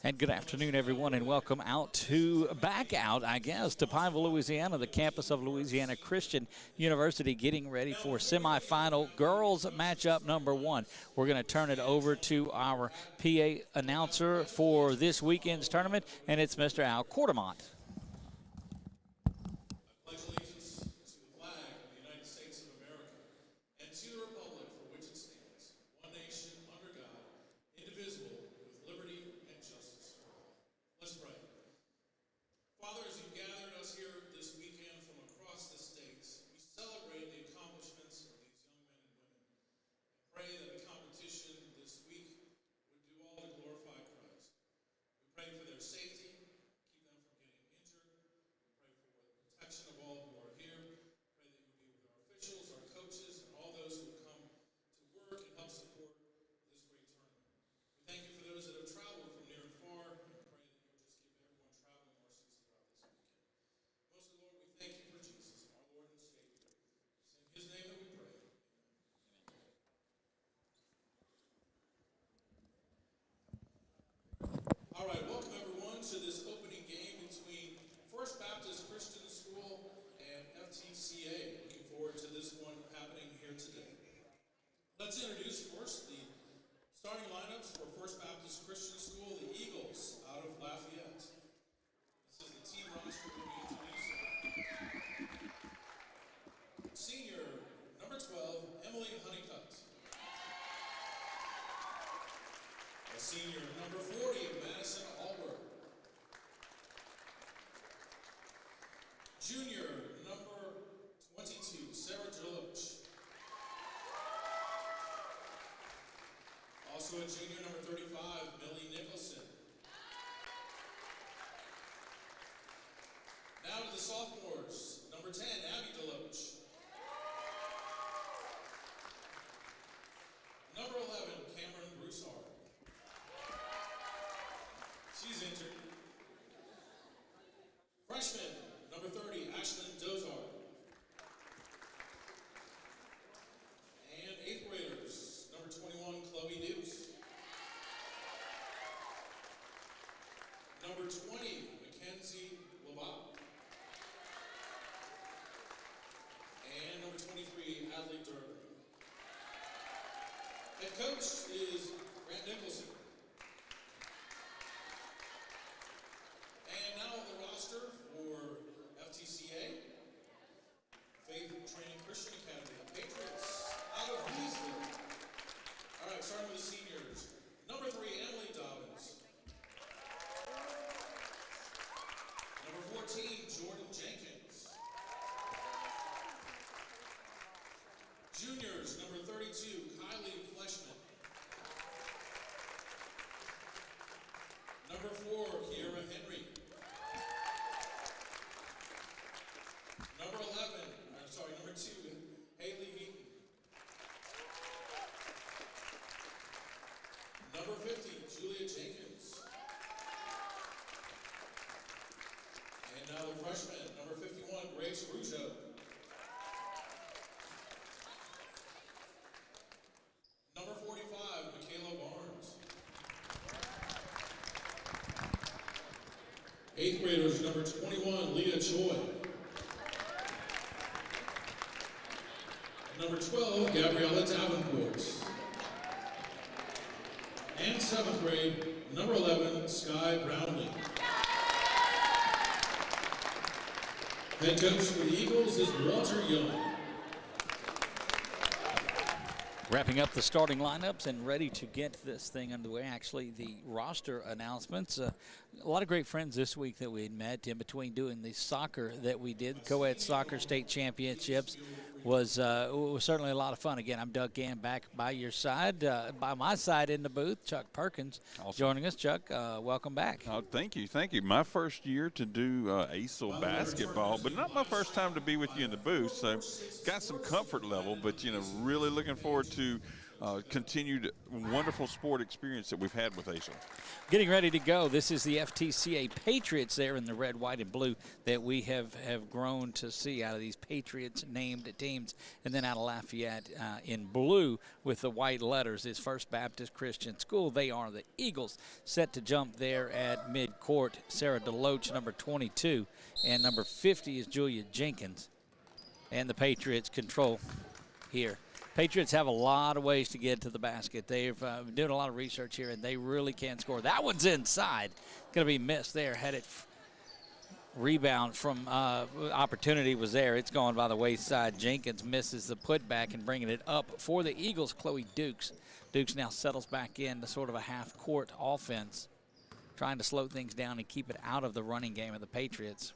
And good afternoon, everyone, and welcome back out, I guess, to Pineville, Louisiana, the campus of Louisiana Christian University, getting ready for semifinal girls matchup number 1. We're going to turn it over to our PA announcer for this weekend's tournament, and it's Mr. Al Quartermont. All right, welcome everyone to this opening game between First Baptist Christian School and FTCA. Looking forward to this one happening here today. Let's introduce first the starting lineups for First Baptist Christian School, the Eagles out of Lafayette. This is the team roster we'll be introducing. Senior, number 12, Emily Honeycutt. A senior, number 40, Madison Allward. Junior, number 22, Sarah Deloach. Also a junior, number 35, Millie Nicholson. Now to the sophomores, number 10, Abby Deloach. Number 11, Cameron Broussard. She's injured. Freshman, number 30, Ashlyn Dozard. And 8th graders, number 21, Chloe Dukes. Number 20, Mackenzie Labat. And number 23, Adley Durbin. Head coach is Grant Nicholson. And now the roster for FTCA, Faith Training Christian Academy, Patriots out of Louisiana. All right, starting with the seniors. Number 3, Emily Dobbins. Number 14, Jordan Jenkins. Juniors, number 32, Kylie Fleshman. Number 4, Kiera Henry. Number 2, Haley Heaton. Number 50, Julia Jenkins. And now the freshman, number 51, Grace Rougeau. Number 45, Michaela Barnes. 8th graders, number 21, Leah Choi. Number 12, Gabriella Davenport. And 7th grade, number 11, Skye Brownlee. Head coach for the Eagles is Walter Young. Wrapping up the starting lineups and ready to get this thing underway. Actually, the roster announcements. A lot of great friends this week that we had met in between doing the soccer that we did. Co-ed soccer state championships was certainly a lot of fun. Again, I'm Doug Gann back by your side, by my side in the booth. Chuck Perkins joining us. Chuck, welcome back. Oh, thank you. Thank you. My first year to do ACEL basketball, but not my first time to be with you in the booth. So got some comfort level, but, really looking forward to continued wonderful sport experience that we've had with ACEL. Getting ready to go. This is the FTCA Patriots there in the red, white, and blue that we have grown to see out of these Patriots named teams. And then out of Lafayette in blue with the white letters is First Baptist Christian School. They are the Eagles, set to jump there at midcourt. Sarah Deloach, number 22, and number 50 is Julia Jenkins. And the Patriots control here. Patriots have a lot of ways to get to the basket. They've been doing a lot of research here, and they really can score. That one's inside. Going to be missed there. Had it rebound from opportunity was there. It's going by the wayside. Jenkins misses the putback and bringing it up for the Eagles, Chloe Dukes. Dukes now settles back into sort of a half-court offense, trying to slow things down and keep it out of the running game of the Patriots.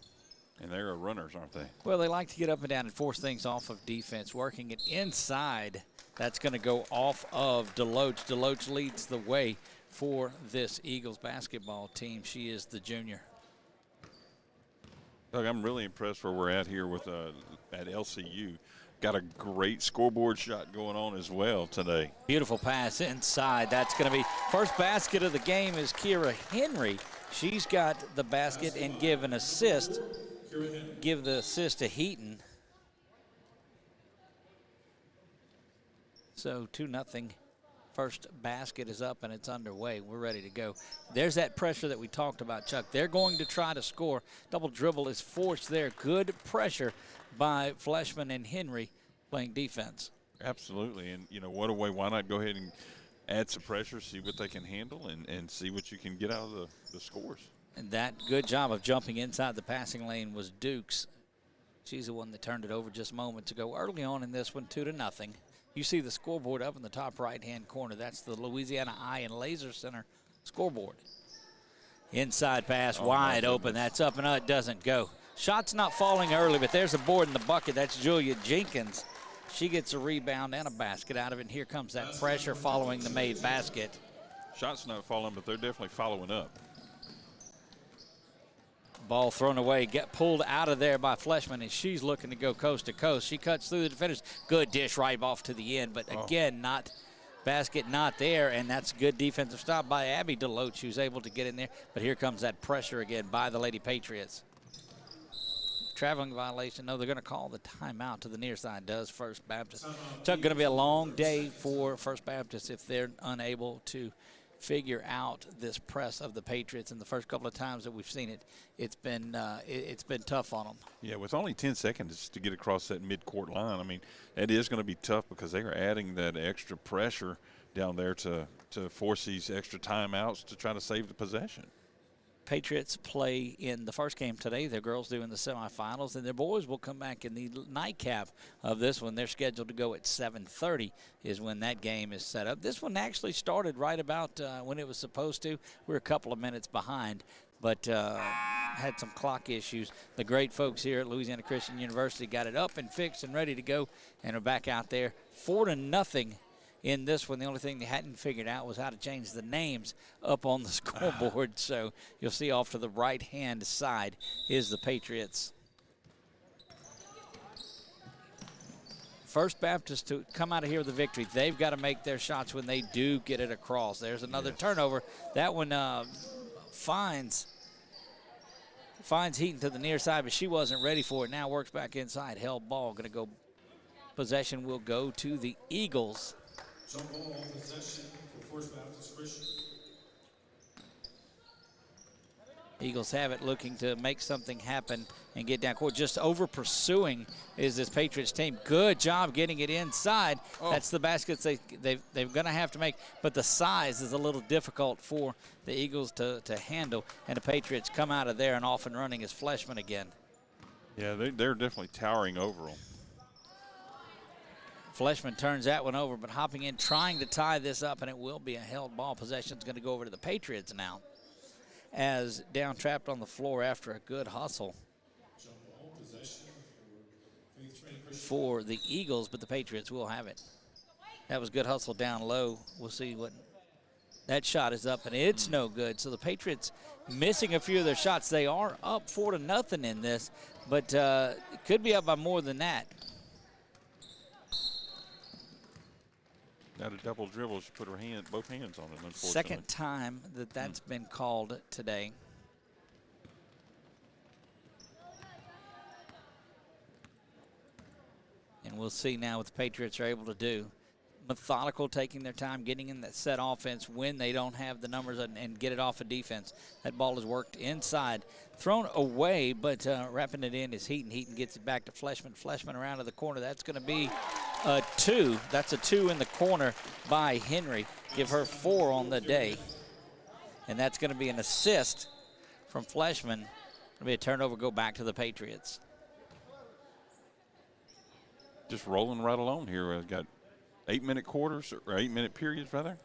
And they're runners, aren't they? Well, they like to get up and down and force things off of defense, working it inside. That's going to go off of Deloach. Deloach leads the way for this Eagles basketball team. She is the junior. Doug, I'm really impressed where we're at here with at LCU. Got a great scoreboard shot going on as well today. Beautiful pass inside. That's going to be first basket of the game is Kira Henry. She's got the basket and give an assist. Give the assist to Heaton. So 2-0. First basket is up and it's underway. We're ready to go. There's that pressure that we talked about, Chuck. They're going to try to score. Double dribble is forced there. Good pressure by Fleshman and Henry playing defense. Absolutely. And, you know, what a way. Why not go ahead and add some pressure, see what they can handle, and see what you can get out of the scores. And that good job of jumping inside the passing lane was Dukes. She's the one that turned it over just moments ago. Early on in this one, 2-0. You see the scoreboard up in the top right-hand corner. That's the Louisiana Eye and Laser Center scoreboard. Inside pass, wide open. That's up and up. It doesn't go. Shot's not falling early, but there's a board in the bucket. That's Julia Jenkins. She gets a rebound and a basket out of it. And here comes that pressure following the made basket. Shot's not falling, but they're definitely following up. Ball thrown away, get pulled out of there by Fleshman, and she's looking to go coast to coast. She cuts through the defenders. Good dish right off to the end, but again, basket not there, and that's good defensive stop by Abby Deloach, who's able to get in there. But here comes that pressure again by the Lady Patriots. Traveling violation. No, they're going to call the timeout to the near side, does First Baptist. Chuck, going to be a long day for First Baptist if they're unable to figure out this press of the Patriots. In the first couple of times that we've seen it, it's been tough on them. Yeah, with only 10 seconds to get across that midcourt line, I mean, it is going to be tough because they are adding that extra pressure down there to force these extra timeouts to try to save the possession. Patriots play in the first game today. Their girls do in the semifinals, and their boys will come back in the nightcap of this one. They're scheduled to go at 7:30 is when that game is set up. This one actually started right about when it was supposed to. We're a couple of minutes behind, but had some clock issues. The great folks here at Louisiana Christian University got it up and fixed and ready to go, and are back out there 4-0. In this one, the only thing they hadn't figured out was how to change the names up on the scoreboard. So you'll see off to the right-hand side is the Patriots. First Baptist to come out of here with a victory. They've got to make their shots when they do get it across. There's another turnover. That one finds Heaton to the near side, but she wasn't ready for it. Now works back inside. Held ball. Going to go. Possession will go to the Eagles. Jump ball possession for First Baptist Christian. Eagles have it, looking to make something happen and get down court. Just over pursuing is this Patriots team. Good job getting it inside. That's the baskets they're going to have to make, but the size is a little difficult for the Eagles to handle, and the Patriots come out of there and off and running as Fleshman again. Yeah, they're definitely towering over them. Fleshman turns that one over, but hopping in, trying to tie this up, and it will be a held ball. Possession's going to go over to the Patriots now, as down trapped on the floor after a good hustle for the Eagles, but the Patriots will have it. That was good hustle down low. We'll see what that shot is up, and it's no good. So the Patriots missing a few of their shots. They are up 4-0 in this, but it could be up by more than that. got a double dribble. She put her both hands on it, unfortunately. Second time that's been called today. And we'll see now what the Patriots are able to do. Methodical, taking their time, getting in that set offense when they don't have the numbers and get it off of defense. That ball is worked inside. Thrown away, but wrapping it in is Heaton. Heaton gets it back to Fleshman. Fleshman around to the corner. That's going to be a 2. That's a 2 in the corner by Henry. Give her 4 on the day. And that's going to be an assist from Fleshman. It'll be a turnover, go back to the Patriots. Just rolling right along here. Got 8-minute quarters, or 8-minute periods, rather.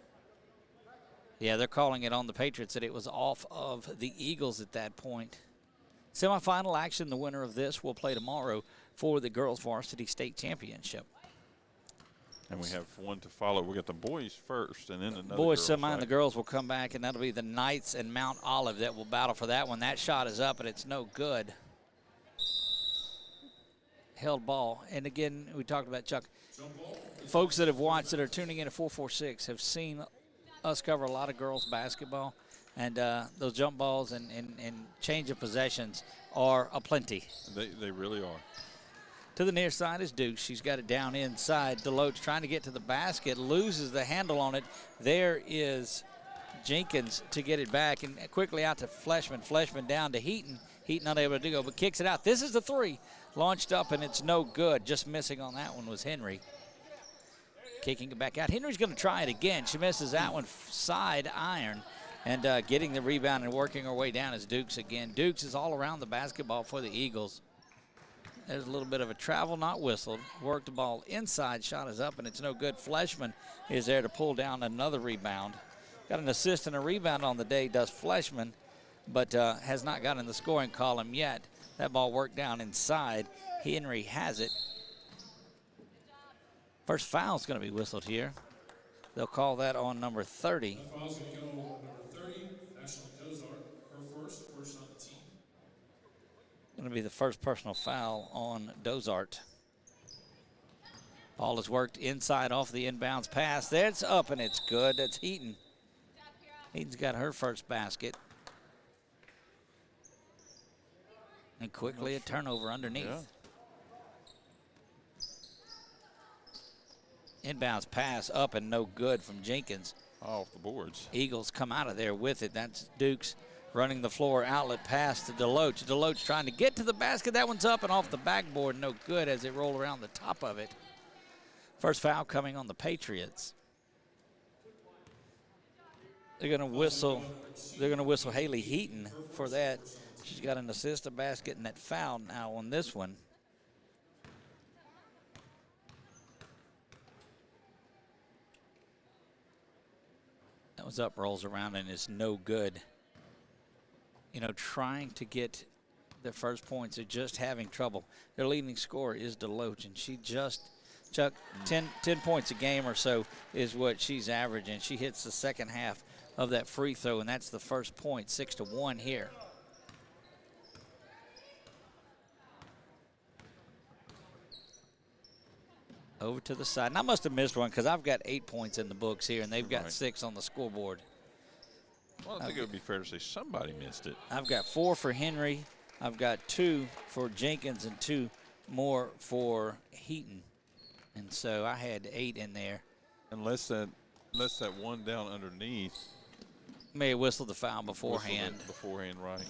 Yeah, they're calling it on the Patriots that it was off of the Eagles at that point. Semifinal action, the winner of this will play tomorrow for the girls varsity state championship. And we have one to follow. We got the boys first, and then another boys girls, semi, right? and the girls will come back, and that'll be the Knights and Mount Olive that will battle for that one. That shot is up, and it's no good. Held ball. And again, we talked about Chuck. Folks that have watched, that are tuning in at 446, have seen us cover a lot of girls basketball, and those jump balls and change of possessions are aplenty. They really are. To the near side is Duke. She's got it down inside. Deloach trying to get to the basket, loses the handle on it. There is Jenkins to get it back, and quickly out to Fleshman. Fleshman down to Heaton. Heaton unable to go, but kicks it out. This is the 3. Launched up, and it's no good. Just missing on that one was Henry. Kicking it back out. Henry's going to try it again. She misses that one side iron. And getting the rebound and working her way down is Dukes again. Dukes is all around the basketball for the Eagles. There's a little bit of a travel, not whistled. Worked the ball inside. Shot is up, and it's no good. Fleshman is there to pull down another rebound. Got an assist and a rebound on the day, does Fleshman, but has not gotten in the scoring column yet. That ball worked down inside. Henry has it. First foul is going to be whistled here. They'll call that on number 30. That foul's going to go on number 30, Ashley Cozart. Her first on the team. Going to be the first personal foul on Dozart. Ball is worked inside off the inbounds pass. That's up, and it's good. That's Heaton. Heaton's got her first basket. And quickly a turnover underneath. Yeah. Inbounds pass up and no good from Jenkins. Off the boards. Eagles come out of there with it. That's Dukes running the floor, outlet pass to Deloach. Deloach trying to get to the basket. That one's up and off the backboard. No good as it rolled around the top of it. First foul coming on the Patriots. They're going to whistle. They're going to whistle Haley Heaton for that. She's got an assist, a basket, and that foul now on this one. That was up, rolls around, and is no good. You know, trying to get their first points, they're just having trouble. Their leading scorer is Deloach, and she just, Chuck, 10 points a game or so is what she's averaging. She hits the second half of that free throw, and that's the first point, 6-1 here. Over to the side. And I must have missed one because I've got 8 points in the books here, and they've got 6 on the scoreboard. Well, I think it would be fair to say somebody missed it. I've got 4 for Henry. I've got 2 for Jenkins and 2 more for Heaton. And so I had 8 in there. Unless that one down underneath. May have whistled the foul beforehand. Beforehand, right.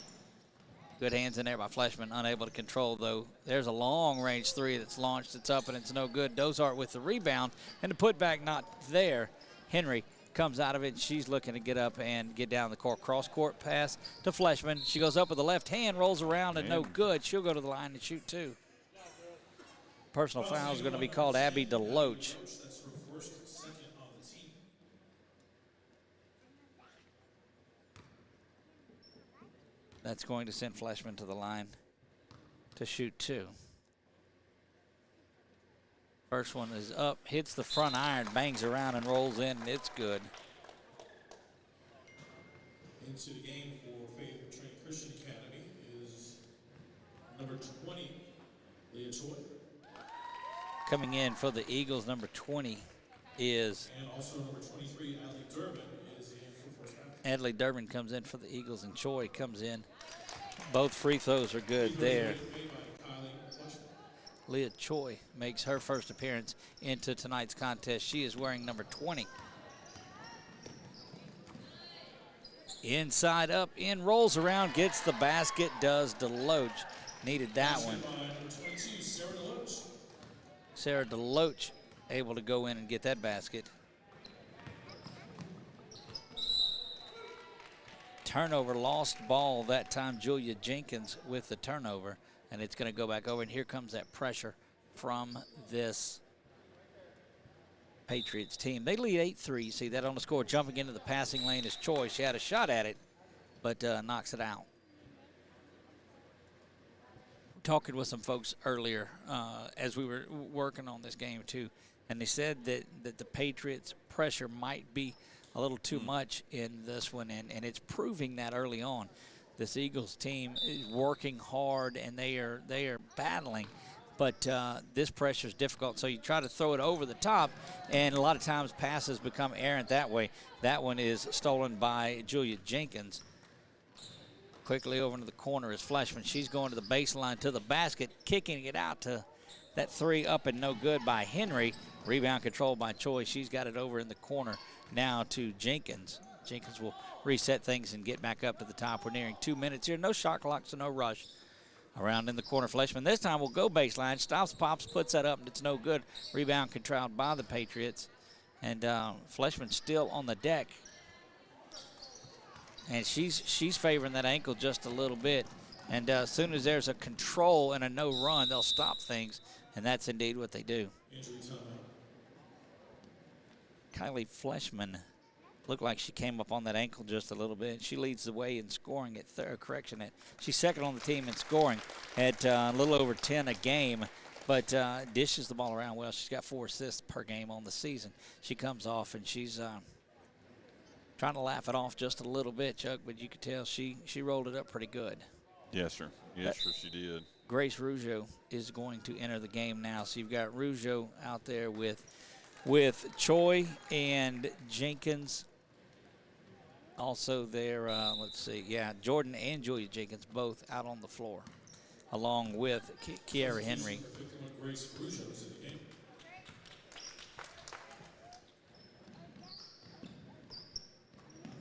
Good hands in there by Fleshman, unable to control, though. There's a long-range 3 that's launched. It's up, and it's no good. Dozart with the rebound, and the putback not there. Henry comes out of it. She's looking to get up and get down the court. Cross-court pass to Fleshman. She goes up with the left hand, rolls around, and no good. She'll go to the line and shoot 2. Personal foul is going to be called Abby Deloach. That's her first, second on the team. That's going to send Fleshman to the line to shoot 2. First one is up, hits the front iron, bangs around and rolls in, and it's good. Into the game for Faith Train Christian Academy is number 20, Leah Choi. Coming in for the Eagles, number 20, is And also number 23, Adley Durbin, is in for first baptism. Adley Durbin comes in for the Eagles, and Choi comes in. Both free throws are good Free throws there. made by Kylie Fletcher. Leah Choi makes her first appearance into tonight's contest. She is wearing number 20. Inside up, in, rolls around, gets the basket, does Deloach. Needed that one. By number 22, Sarah Deloach. Sarah Deloach able to go in and get that basket. Turnover, lost ball that time. Julia Jenkins with the turnover, and it's going to go back over. And here comes that pressure from this Patriots team. They lead 8-3. See that on the score. Jumping into the passing lane is Choi. She had a shot at it, but knocks it out. Talking with some folks earlier as we were working on this game too, and they said that the Patriots' pressure might be a little too much in this one, and it's proving that early on. This Eagles team is working hard, and they are battling, but this pressure is difficult. So you try to throw it over the top, and a lot of times passes become errant that way. That one is stolen by Julia Jenkins. Quickly over into the corner is Fleshman. She's going to the baseline to the basket, kicking it out to that three up and no good by Henry. Rebound controlled by Choi. She's got it over in the corner now to Jenkins. Jenkins will reset things and get back up to the top. We're nearing 2 minutes here. No shot clock, so no rush. Around in the corner, Fleshman. This time will go baseline. Stops, pops, puts that up, and it's no good. Rebound controlled by the Patriots. And Fleshman still on the deck. And she's favoring that ankle just a little bit. And as soon as there's a control and a no run, they'll stop things. And that's indeed what they do. Injury timeout. Kylie Fleshman looked like she came up on that ankle just a little bit. She leads the way in scoring at she's second on the team in scoring at a little over 10 a game, but dishes the ball around well. She's got 4 assists per game on the season. She comes off and she's trying to laugh it off just a little bit, Chuck, but you could tell she rolled it up pretty good. Yes, sir. Yes, sir, she did. Grace Rougeau is going to enter the game now. So you've got Rougeau out there with Choi and Jenkins. Also there, let's see, Jordan and Julia Jenkins both out on the floor, along with Kiara Henry. Grace Rougeau is in the game.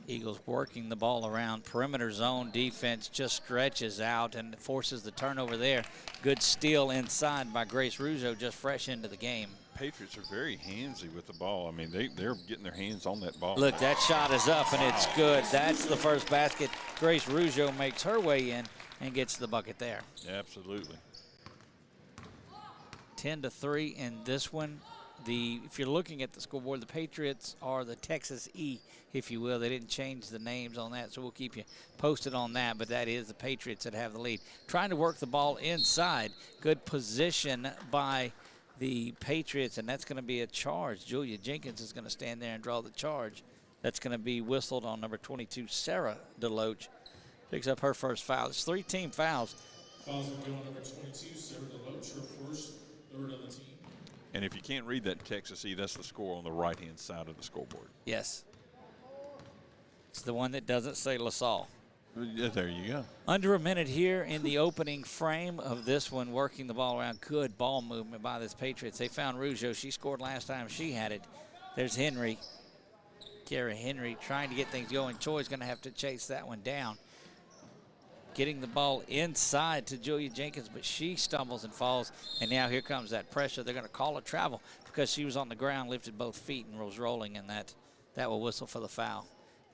Eagles working the ball around. Perimeter zone defense just stretches out and forces the turnover there. Good steal inside by Grace Rougeau, just fresh into the game. Patriots are very handsy with the ball. I mean, they're getting their hands on that ball. Look, that shot is up, and it's good. That's the first basket. Grace Rougeau makes her way in and gets the bucket there. Absolutely. 10-3 in this one. If you're looking at the scoreboard, the Patriots are the Texas E, if you will. They didn't change the names on that, so we'll keep you posted on that, but that is the Patriots that have the lead. Trying to work the ball inside. Good position by the Patriots, and that's going to be a charge. Julia Jenkins is going to stand there and draw the charge. That's going to be whistled on number 22, Sarah Deloach. Picks up her first foul. It's 3 team fouls. Fouls will go on number 22, Sarah Deloach, her first, third on the team. And if you can't read that Texas E, that's the score on the right-hand side of the scoreboard. Yes. It's the one that doesn't say LaSalle. Yeah, there you go. Under a minute here in the opening frame of this one, working the ball around. Good ball movement by this Patriots. They found Rougeau. She scored last time she had it. There's Henry. Kiara Henry trying to get things going. Choi's going to have to chase that one down. Getting the ball inside to Julia Jenkins, but she stumbles and falls, and now here comes that pressure. They're going to call a travel because she was on the ground, lifted both feet, and was rolling, and that will whistle for the foul.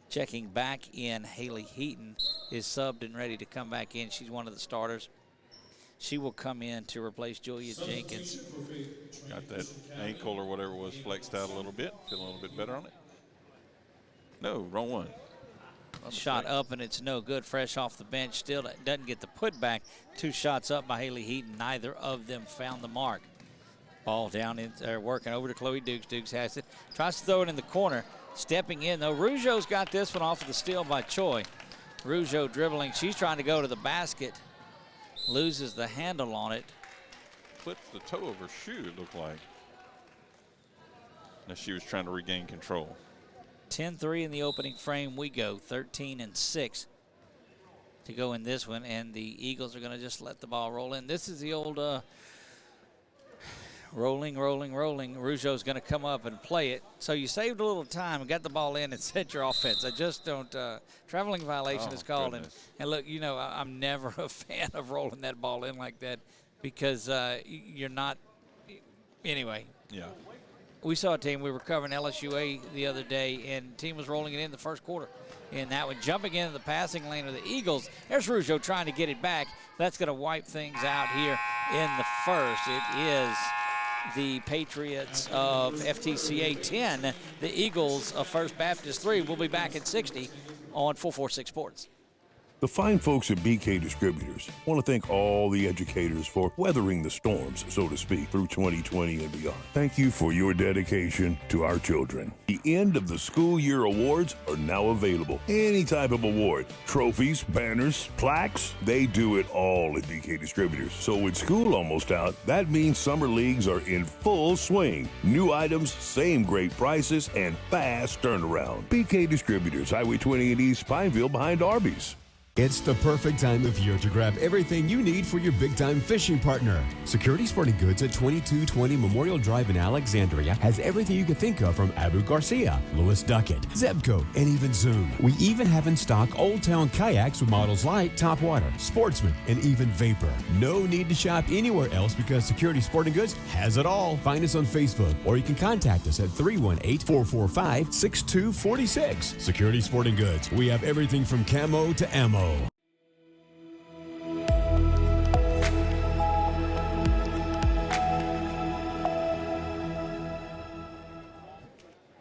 Checking back in, Haley Heaton is subbed and ready to come back in. She's one of the starters. She will come in to replace Julia Jenkins. Got that ankle or whatever was flexed out a little bit. Feeling a little bit better on it. No, wrong one. Shot up, and it's no good. Fresh off the bench, still doesn't get the putback. 2 shots up by Haley Heaton. Neither of them found the mark. Ball down in there, working over to Chloe Dukes. Dukes has it. Tries to throw it in the corner. Stepping in, though. Rougeau's got this one off of the steal by Choi. Rougeau dribbling. She's trying to go to the basket. Loses the handle on it. Flipped the toe of her shoe, it looked like. as she was trying to regain control. 10-3 in the opening frame. We go 13-6 to go in this one, and the Eagles are going to just let the ball roll in. This is the old rolling. Rougeau's going to come up and play it. So you saved a little time and got the ball in and set your offense. I just don't. Traveling violation is called. And look, you know, I'm never a fan of rolling that ball in like that because you're not. Anyway. Yeah. We saw a team, we were covering LSUA the other day, and the team was rolling it in the first quarter. And that one, jumping into the passing lane of the Eagles. There's Rougeau trying to get it back. That's going to wipe things out here in the first. It is the Patriots of FTCA 10, the Eagles of First Baptist 3. We'll be back at 60 on 446 Sports. The fine folks at BK Distributors want to thank all the educators for weathering the storms, so to speak, through 2020 and beyond. Thank you for your dedication to our children. The end of the school year awards are now available. Any type of award, trophies, banners, plaques, they do it all at BK Distributors. So with school almost out, that means summer leagues are in full swing. New items, same great prices, and fast turnaround. BK Distributors, Highway 20 in East Pineville behind Arby's. It's the perfect time of year to grab everything you need for your big-time fishing partner. Security Sporting Goods at 2220 Memorial Drive in Alexandria has everything you can think of from Abu Garcia, Lewis Duckett, Zebco, and even Zoom. We even have in stock Old Town kayaks with models like Topwater, Sportsman, and even Vapor. No need to shop anywhere else because Security Sporting Goods has it all. Find us on Facebook, or you can contact us at 318-445-6246. Security Sporting Goods. We have everything from camo to ammo.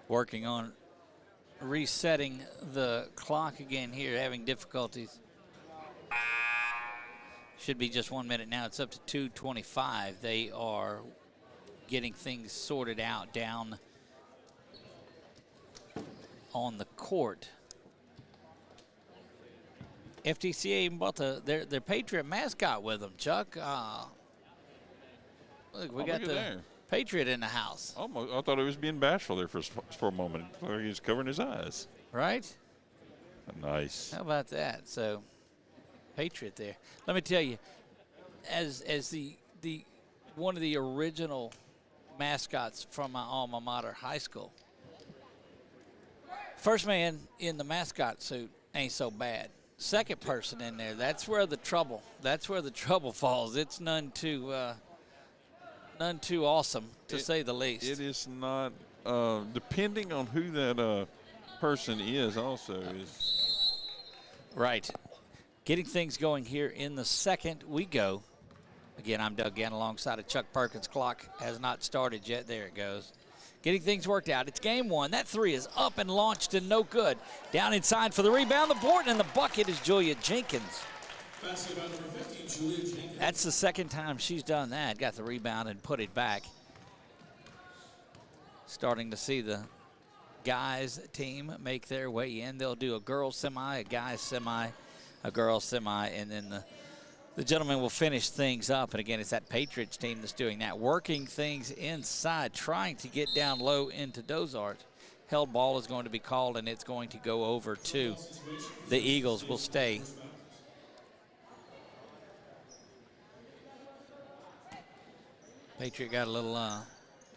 Working on resetting the clock again here, having difficulties. Should be just 1 minute now. It's up to 2:25. They are getting things sorted out down on the court. FTCA even brought their Patriot mascot with them, Chuck. Look, we got the Patriot in the house. Almost, I thought he was being bashful there for a moment. He was covering his eyes. Right? Nice. How about that? So, Patriot there. Let me tell you, as the one of the original mascots from my alma mater, high school, first man in the mascot suit ain't so bad. Second person in there, that's where the trouble falls. It's none too awesome, to say the least. It is not, depending on who that person is also is. Right. Getting things going here in the second we go. Again, I'm Doug Gann alongside of Chuck Perkins. Clock has not started yet. There it goes. Getting things worked out. It's game one. That three is up and launched and no good. Down inside for the rebound, the board, and the bucket is Julia Jenkins. Basketball number 15, Julia Jenkins. That's the second time she's done that. Got the rebound and put it back. Starting to see the guys team make their way in. They'll do a girls semi, a guys semi, a girls semi, and then the gentleman will finish things up. And again, it's that Patriots team that's doing that, working things inside, trying to get down low into Dozart. Held ball is going to be called, and it's going to go over to the Eagles. Will stay. Patriot got a little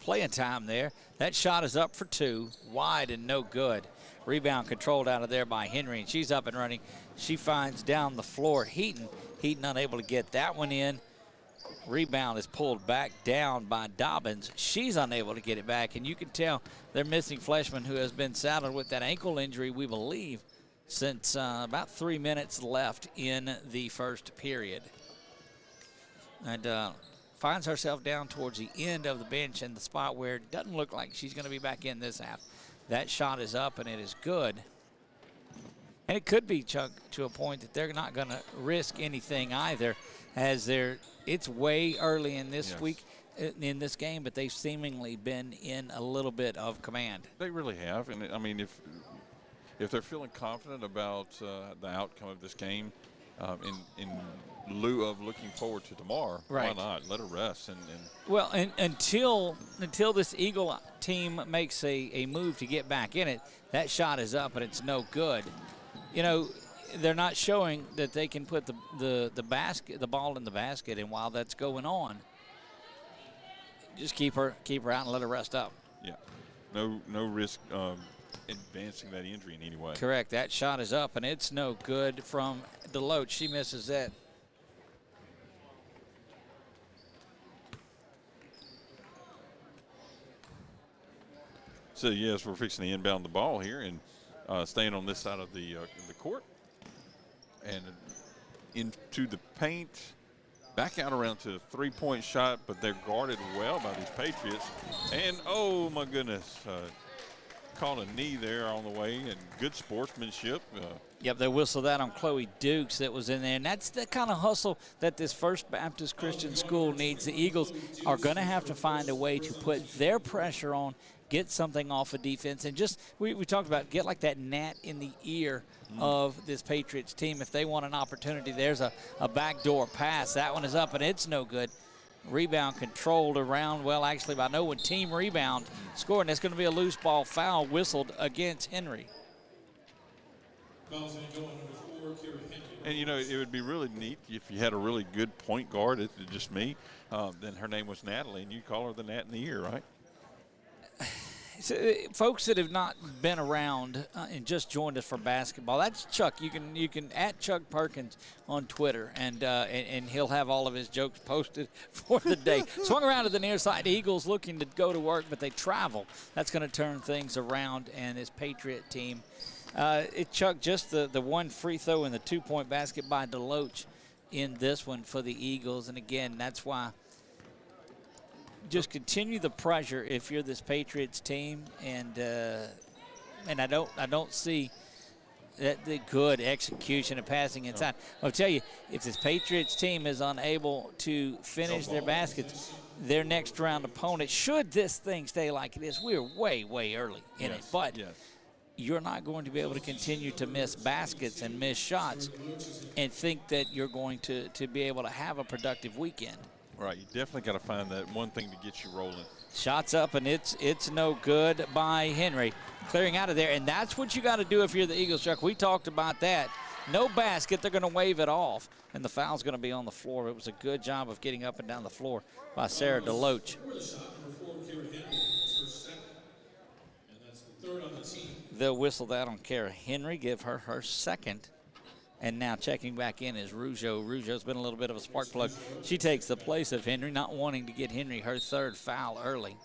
playing time there. That shot is up for two, wide and no good. Rebound controlled out of there by Henry, and she's up and running. She finds down the floor Heaton. Heaton unable to get that one in. Rebound is pulled back down by Dobbins. She's unable to get it back, and you can tell they're missing Fleshman, who has been saddled with that ankle injury, we believe, since about 3 minutes left in the first period. And finds herself down towards the end of the bench in the spot where it doesn't look like she's going to be back in this half. That shot is up, and it is good. And it could be, Chuck, to a point that they're not going to risk anything either, as it's way early in this week, in this game, but they've seemingly been in a little bit of command. They really have, and I mean, if they're feeling confident about the outcome of this game, in lieu of looking forward to tomorrow. Right. Why not? Let her rest. And Well, and until this Eagle team makes a move to get back in it, that shot is up and it's no good. You know, they're not showing that they can put the ball in the basket, and while that's going on, just keep her out and let her rest up. yeah, no risk advancing that injury in any way. Correct. That shot is up and it's no good from Deloach. She misses that. So yes, we're fixing to inbound the ball here and staying on this side of the court and into the paint, back out around to a three-point shot, but they're guarded well by these Patriots. And oh my goodness, caught a knee there on the way, and good sportsmanship. Yep, they whistled that on Chloe Dukes that was in there. And that's the kind of hustle that this First Baptist Christian School needs. The Eagles are going to have to find a way to put their pressure on, get something off of defense, and just, we talked about, get like that gnat in the ear of this Patriots team. If they want an opportunity, there's a backdoor pass. That one is up, and it's no good. Rebound controlled around, well, actually by no one. Team rebound scoring. That's going to be a loose ball foul whistled against Henry. And, you know, it would be really neat if you had a really good point guard. It's just me. Then her name was Natalie, and you call her the gnat in the ear, right? So, folks that have not been around and just joined us for basketball, that's Chuck. You can at Chuck Perkins on Twitter, and he'll have all of his jokes posted for the day. Swung around to the near side. Eagles looking to go to work, but they travel. That's going to turn things around, and this Patriot team. Chuck, just the one free throw and the 2-point basket by Deloach in this one for the Eagles, and again, that's why. Just continue the pressure if you're this Patriots team, and I don't see that the good execution of passing inside. I'll tell you, if this Patriots team is unable to finish their baskets, their next round opponent, should this thing stay like it is, we're way early in it, but you're not going to be able to continue to miss baskets and miss shots and think that you're going to be able to have a productive weekend. Right, you definitely got to find that one thing to get you rolling. Shots up, and it's no good by Henry. Clearing out of there, and that's what you got to do if you're the Eagles, Chuck. We talked about that. No basket, they're going to wave it off, and the foul's going to be on the floor. It was a good job of getting up and down the floor by Sarah Deloach. They'll whistle that on Kara Henry, give her second. And now checking back in is Rougeau. Rougeau's been a little bit of a spark plug. She takes the place of Henry, not wanting to get Henry her third foul early.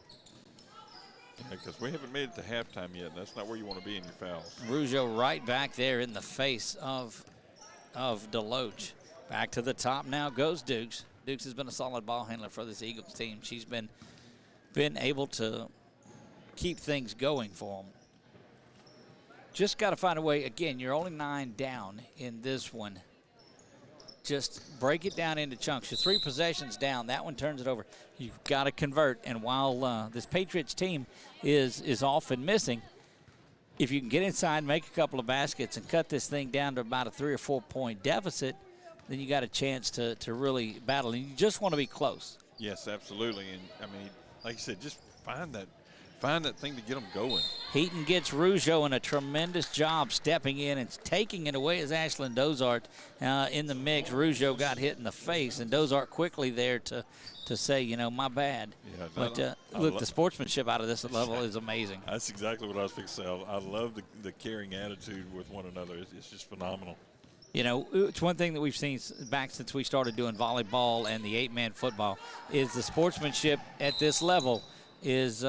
Because we haven't made it to halftime yet. That's not where you want to be in your fouls. Rougeau right back there in the face of Deloach. Back to the top now goes Dukes. Dukes has been a solid ball handler for this Eagles team. She's been able to keep things going for them. Just got to find a way. Again, you're only 9 down in this one. Just break it down into chunks. You're 3 possessions down. That one turns it over. You've got to convert. And while this Patriots team is often missing, if you can get inside, make a couple of baskets, and cut this thing down to about a 3 or 4 point deficit, then you got a chance to really battle. And you just want to be close. Yes, absolutely. And, I mean, like you said, just find that thing to get them going. Heaton gets Rougeau in a tremendous job stepping in and taking it away as Ashlyn Dozart in the mix. Rougeau got hit in the face, and Dozart quickly there to say, you know, my bad. Yeah, but look, the sportsmanship out of this level is amazing. That's exactly what I was fixing to say. I love the caring attitude with one another. It's just phenomenal. You know, it's one thing that we've seen back since we started doing volleyball and the 8-man football is the sportsmanship at this level is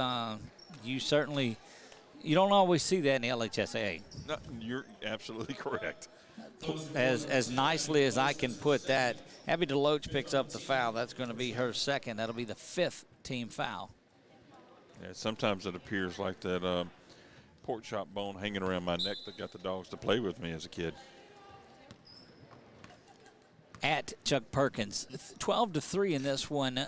you don't always see that in the LHSAA. No, you're absolutely correct. As nicely as I can put that, Abby Deloach picks up the foul. That's going to be her second. That'll be the 5th team foul. Yeah, sometimes it appears like that pork chop bone hanging around my neck that got the dogs to play with me as a kid. At Chuck Perkins, 12-3 in this one.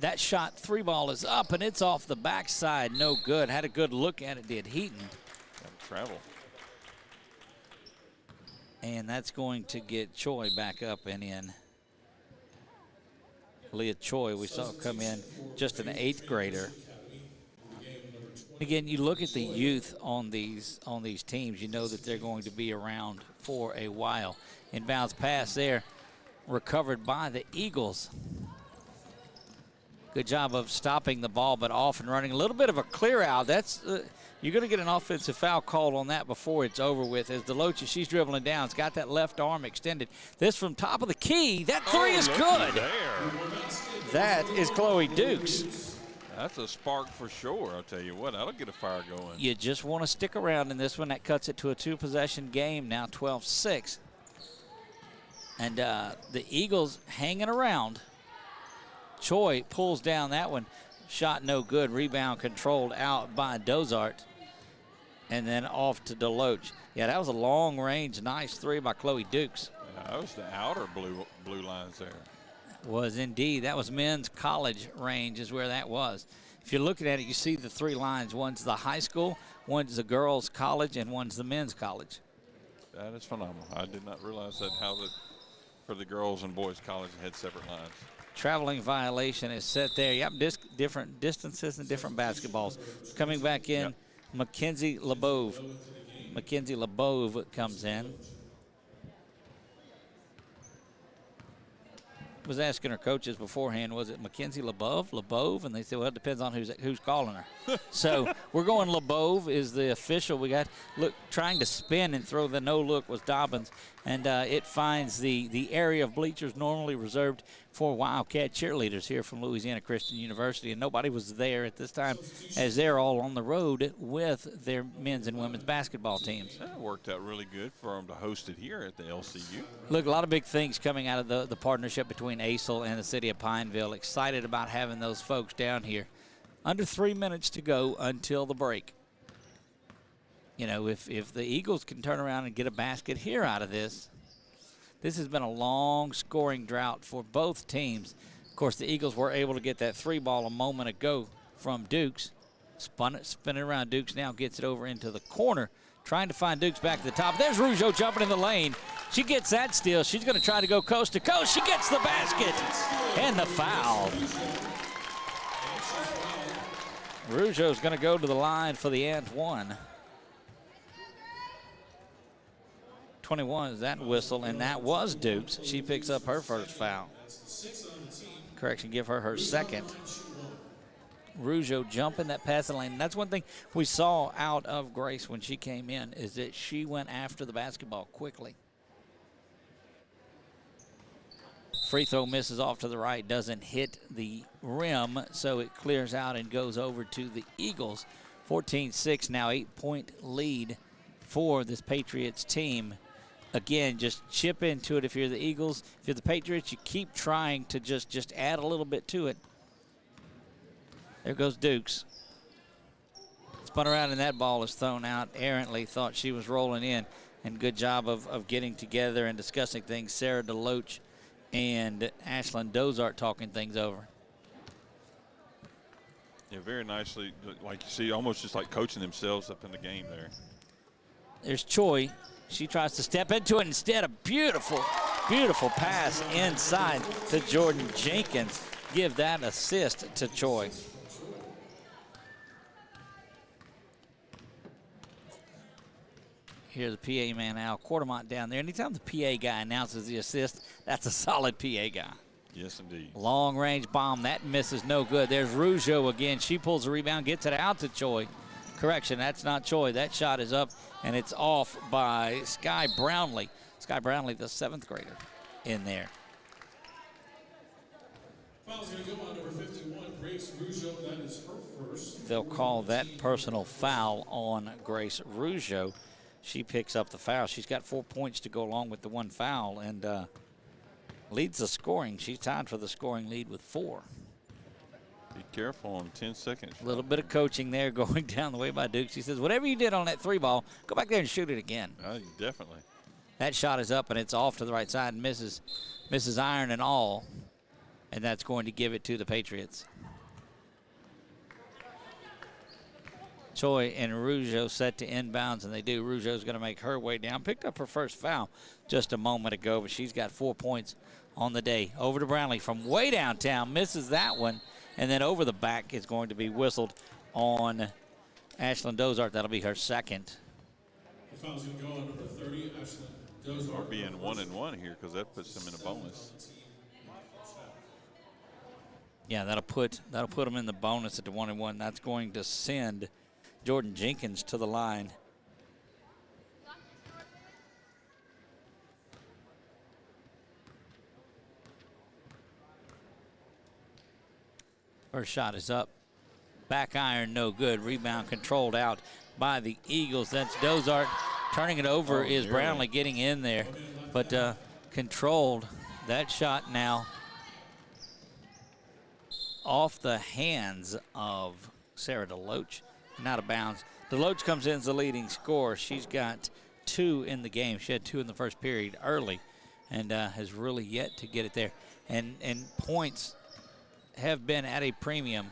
That shot 3 ball is up, and it's off the backside. No good. Had a good look at it, did Heaton. Got to travel. And that's going to get Choi back up and in. Leah Choi, we saw come in, just an 8th grader. Again, you look at the youth on these teams, you know that they're going to be around for a while. Inbounds pass there, recovered by the Eagles. Good job of stopping the ball, but off and running. A little bit of a clear out. That's you're going to get an offensive foul called on that before it's over with. As Deloach, she's dribbling down. It's got that left arm extended. This from top of the key. That three is good. That is Chloe Dukes. That's a spark for sure. I'll tell you what, that'll get a fire going. You just want to stick around in this one. That cuts it to a 2-possession game now, 12-6. And the Eagles hanging around. Choi pulls down that one. Shot no good. Rebound controlled out by Dozart. And then off to Deloach. Yeah, that was a long-range, nice three by Chloe Dukes. Yeah, that was the outer blue lines there. Was indeed. That was men's college range is where that was. If you're looking at it, you see the 3 lines. One's the high school, one's the girls' college, and one's the men's college. That is phenomenal. I did not realize that for the girls and boys' college had separate lines. Traveling violation is set there. Yep, different distances and different basketballs. Coming back in, yep. Mackenzie LeBove. Mackenzie LeBove comes in. Was asking her coaches beforehand, was it Mackenzie LeBove? And they said, well, it depends on who's calling her. So we're going LeBove is the official. We got, look, trying to spin and throw the no-look was Dobbins. And it finds the area of bleachers normally reserved for Wildcat cheerleaders here from Louisiana Christian University. And nobody was there at this time as they're all on the road with their men's and women's basketball teams. That worked out really good for them to host it here at the LCU. Look, a lot of big things coming out of the partnership between ACEL and the city of Pineville. Excited about having those folks down here. Under 3 minutes to go until the break. You know, if the Eagles can turn around and get a basket here out of this has been a long scoring drought for both teams. Of course, the Eagles were able to get that 3 ball a moment ago from Dukes. Spinning around. Dukes now gets it over into the corner, trying to find Dukes back at the top. There's Rougeau jumping in the lane. She gets that steal. She's going to try to go coast to coast. She gets the basket and the foul. Rougeau's going to go to the line for the and one. 21 is that whistle, and that was Dukes. She picks up her first foul. Correction, give her second. Rougeau jumping that passing lane. And that's one thing we saw out of Grace when she came in, is that she went after the basketball quickly. Free throw misses off to the right, doesn't hit the rim, so it clears out and goes over to the Eagles. 14-6 now, 8-point lead for this Patriots team. Again, just chip into it. If you're the Eagles, if you're the Patriots, you keep trying to just add a little bit to it. There goes Dukes. Spun around and that ball is thrown out errantly. Thought she was rolling in. And good job of getting together and discussing things. Sarah Deloach and Ashlyn Dozart talking things over. Yeah, very nicely. Like you see, almost just like coaching themselves up in the game there. There's Choi. She tries to step into it instead. A beautiful, beautiful pass inside to Jordan Jenkins. Give that assist to Choi. Here's the PA man, Al Quartermont, down there. Anytime the PA guy announces the assist, that's a solid PA guy. Yes, indeed. Long-range bomb. That misses no good. There's Rougeau again. She pulls the rebound, gets it out to Choi. Correction, that's not Choi. That shot is up, and it's off by Skye Brownlee. Skye Brownlee, the 7th grader, in there. Foul's going to go on number 51, Grace Rougeau. That is her first. They'll call that personal foul on Grace Rougeau. She picks up the foul. She's got 4 points to go along with the 1 foul and leads the scoring. She's tied for the scoring lead with 4. Be careful on 10 seconds. A little bit of coaching there going down the way by Duke. She says, whatever you did on that 3 ball, go back there and shoot it again. Definitely. That shot is up, and it's off to the right side and misses iron and all, and that's going to give it to the Patriots. Choi and Rougeau set to inbounds, and they do. Rougeau's going to make her way down. Picked up her first foul just a moment ago, but she's got 4 points on the day. Over to Brownlee from way downtown, misses that one, and then over the back is going to be whistled on Ashlyn Dozart. That'll be her second. The foul's going to go on number 30, Ashlyn Dozart. Or being 1-1 here because that puts them in a bonus. Yeah, that'll put them in the bonus at the 1-1. That's going to send Jordan Jenkins to the line. First shot is up. Back iron, no good. Rebound controlled out by the Eagles. That's Dozart. Turning it over is Brownlee getting in there, but controlled. That shot now off the hands of Sarah Deloach and out of bounds. Deloach comes in as the leading scorer. She's got 2 in the game. She had 2 in the first period early and has really yet to get it there. And points have been at a premium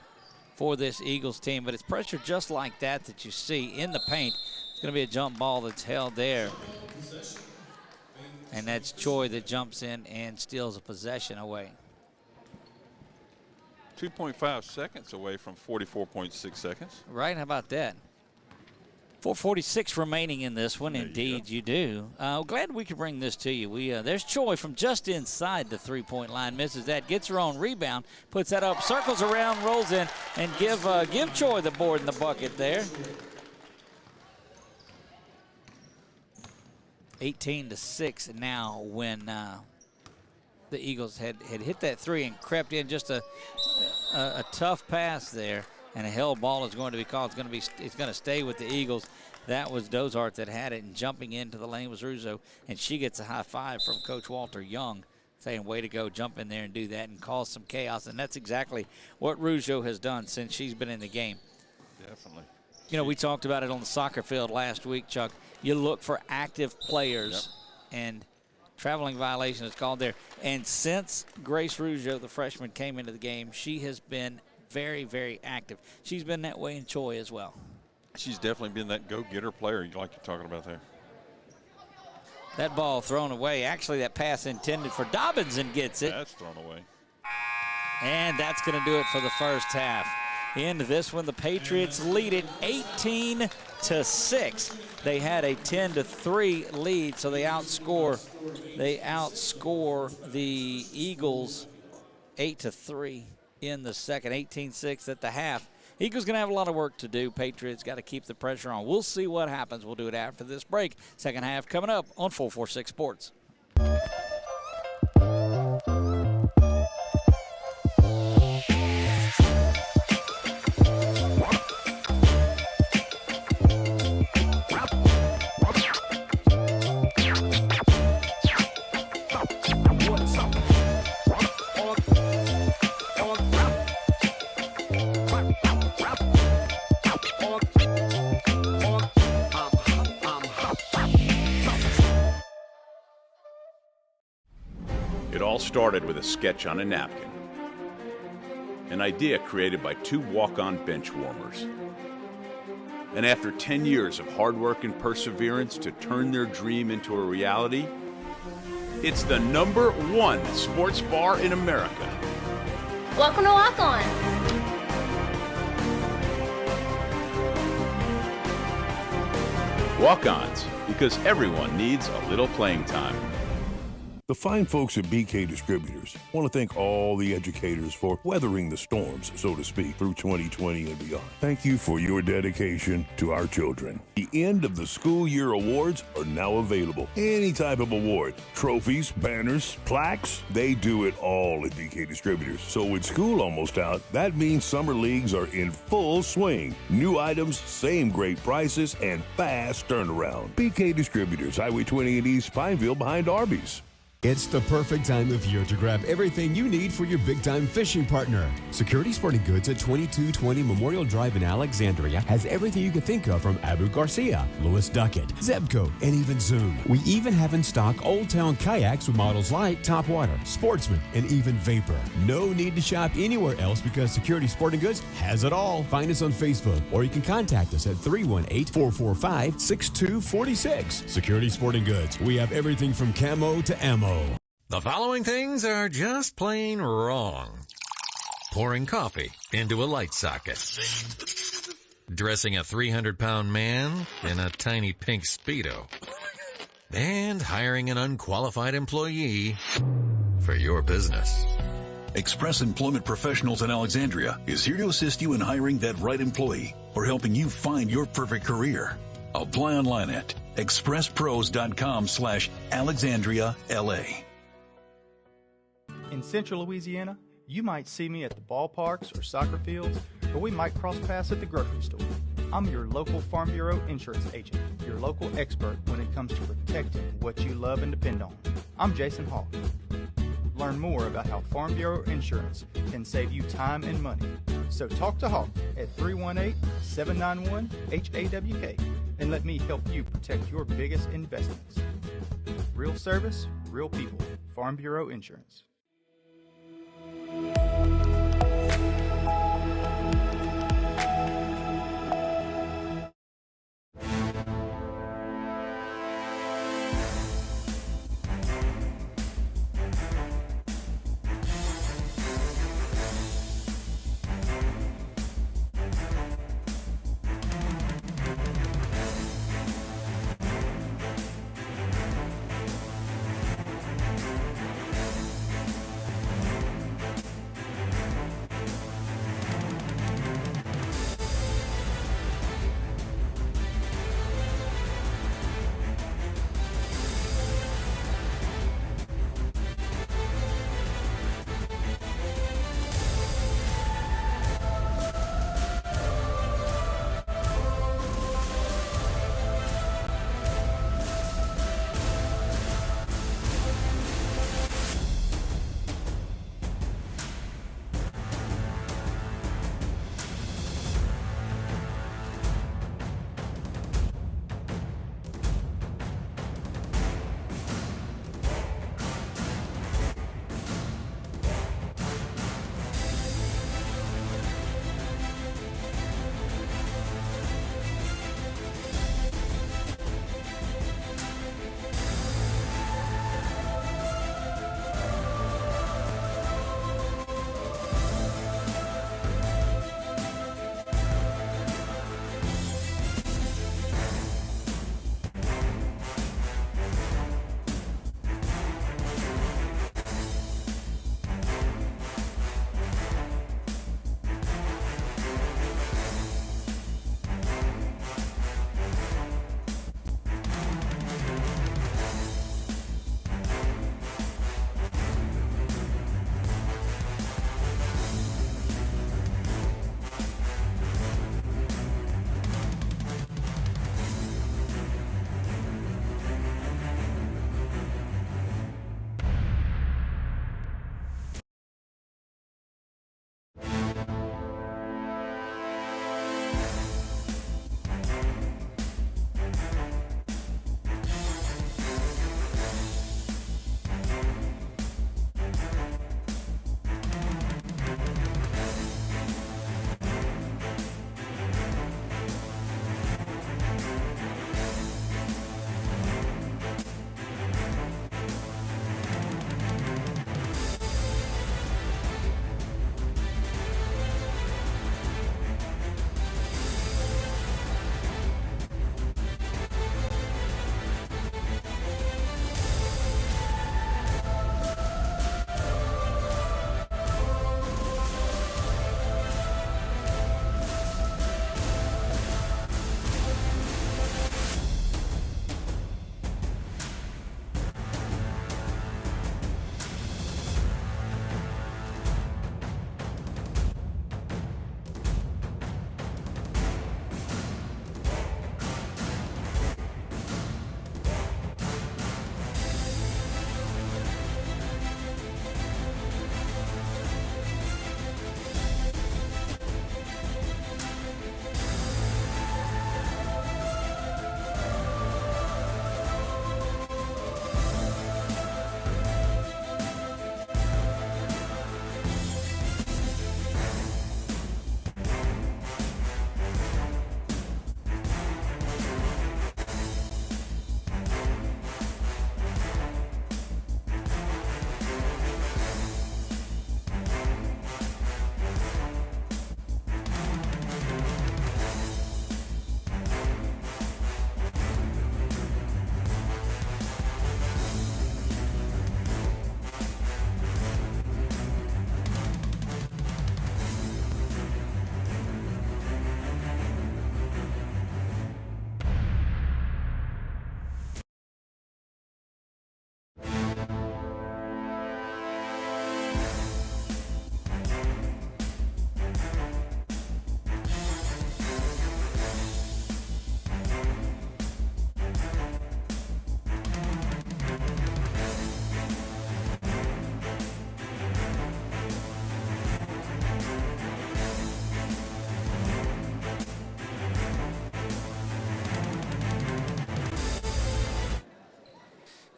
for this Eagles team, but it's pressure just like that you see in the paint. It's going to be a jump ball that's held there. And that's Choi that jumps in and steals a possession away. 2.5 seconds away from 44.6 seconds. Right, how about that? 4:46 remaining in this one. Indeed, you do. Glad we could bring this to you. There's Choi from just inside the three-point line. Misses that, gets her own rebound, puts that up, circles around, rolls in, and give Choi the board in the bucket there. 18-6 now when the Eagles had hit that 3 and crept in. Just a tough pass there, and a held ball is going to be called. It's going to stay with the Eagles. That was Dozart that had it, and jumping into the lane was Russo, and she gets a high five from Coach Walter Young, saying, way to go, jump in there and do that and cause some chaos. And that's exactly what Russo has done since she's been in the game. Definitely. You know, we talked about it on the soccer field last week, Chuck. You look for active players, and traveling violation is called there. And since Grace Russo, the freshman, came into the game, she has been very, very active. She's been that way in Choi as well. She's definitely been that go-getter player like you're talking about there. That ball thrown away. Actually, that pass intended for Dobbins and gets it. That's thrown away. And that's going to do it for the first half. In this one, the Patriots lead it 18-6. They had a 10-3 lead, so they outscore the Eagles 8-3 in the second. 18-6 at the half. Eagles going to have a lot of work to do. Patriots got to keep the pressure on. We'll see what happens. We'll do it after this break. Second half coming up on 446 Sports. It all started with a sketch on a napkin. An idea created by 2 walk-on bench warmers. And after 10 years of hard work and perseverance to turn their dream into a reality, it's the #1 sports bar in America. Welcome to Walk On. Walk-ons, because everyone needs a little playing time. The fine folks at BK Distributors want to thank all the educators for weathering the storms, so to speak, through 2020 and beyond. Thank you for your dedication to our children. The end of the school year awards are now available. Any type of award, trophies, banners, plaques, they do it all at BK Distributors. So with school almost out, that means summer leagues are in full swing. New items, same great prices, and fast turnaround. BK Distributors, Highway 20 in East Pineville behind Arby's. It's the perfect time of year to grab everything you need for your big-time fishing partner. Security Sporting Goods at 2220 Memorial Drive in Alexandria has everything you can think of from Abu Garcia, Lewis Duckett, Zebco, and even Zoom. We even have in stock Old Town kayaks with models like Topwater, Sportsman, and even Vapor. No need to shop anywhere else because Security Sporting Goods has it all. Find us on Facebook, or you can contact us at 318-445-6246. Security Sporting Goods. We have everything from camo to ammo. The following things are just plain wrong. Pouring coffee into a light socket. Dressing a 300-pound man in a tiny pink Speedo. And hiring an unqualified employee for your business. Express Employment Professionals in Alexandria is here to assist you in hiring that right employee or helping you find your perfect career. Apply online at expresspros.com/AlexandriaLA. In Central Louisiana, you might see me at the ballparks or soccer fields, or we might cross paths at the grocery store. I'm your local Farm Bureau insurance agent, your local expert when it comes to protecting what you love and depend on. I'm Jason Hawk. Learn more about how Farm Bureau Insurance can save you time and money. So talk to Hawk at 318-791-HAWK and let me help you protect your biggest investments. Real service, real people. Farm Bureau Insurance.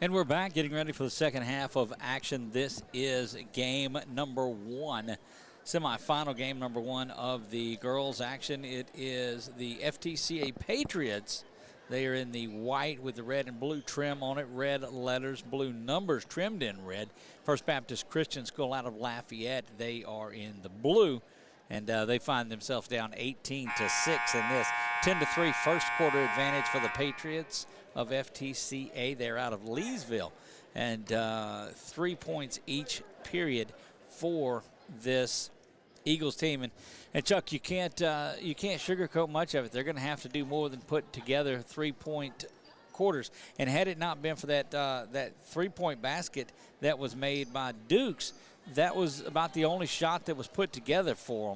And we're back getting ready for the second half of action. This is game number 1, semifinal game number 1 of the girls' action. It is the FTCA Patriots. They are in the white with the red and blue trim on it, red letters, blue numbers trimmed in red. First Baptist Christian School out of Lafayette, they are in the blue, and they find themselves down 18-6 in this. 10-3 first quarter advantage for the Patriots of FTCA. They're out of Leesville, and 3 points each period for this Eagles team. And Chuck, you can't sugarcoat much of it. They're going to have to do more than put together 3-point quarters. And had it not been for that 3-point basket that was made by Dukes, that was about the only shot that was put together for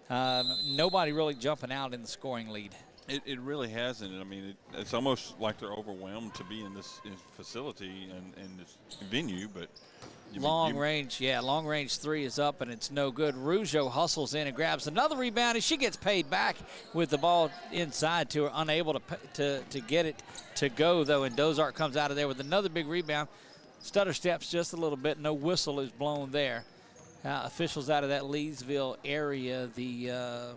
them. Nobody really jumping out in the scoring lead. It really hasn't. I mean, it's almost like they're overwhelmed to be in this facility and this venue, but long range 3 is up, and it's no good. Rougeau hustles in and grabs another rebound, and she gets paid back with the ball inside to her, unable to get it to go, though, and Dozart comes out of there with another big rebound. Stutter steps just a little bit. No whistle is blown there. Officials out of that Leesville area, the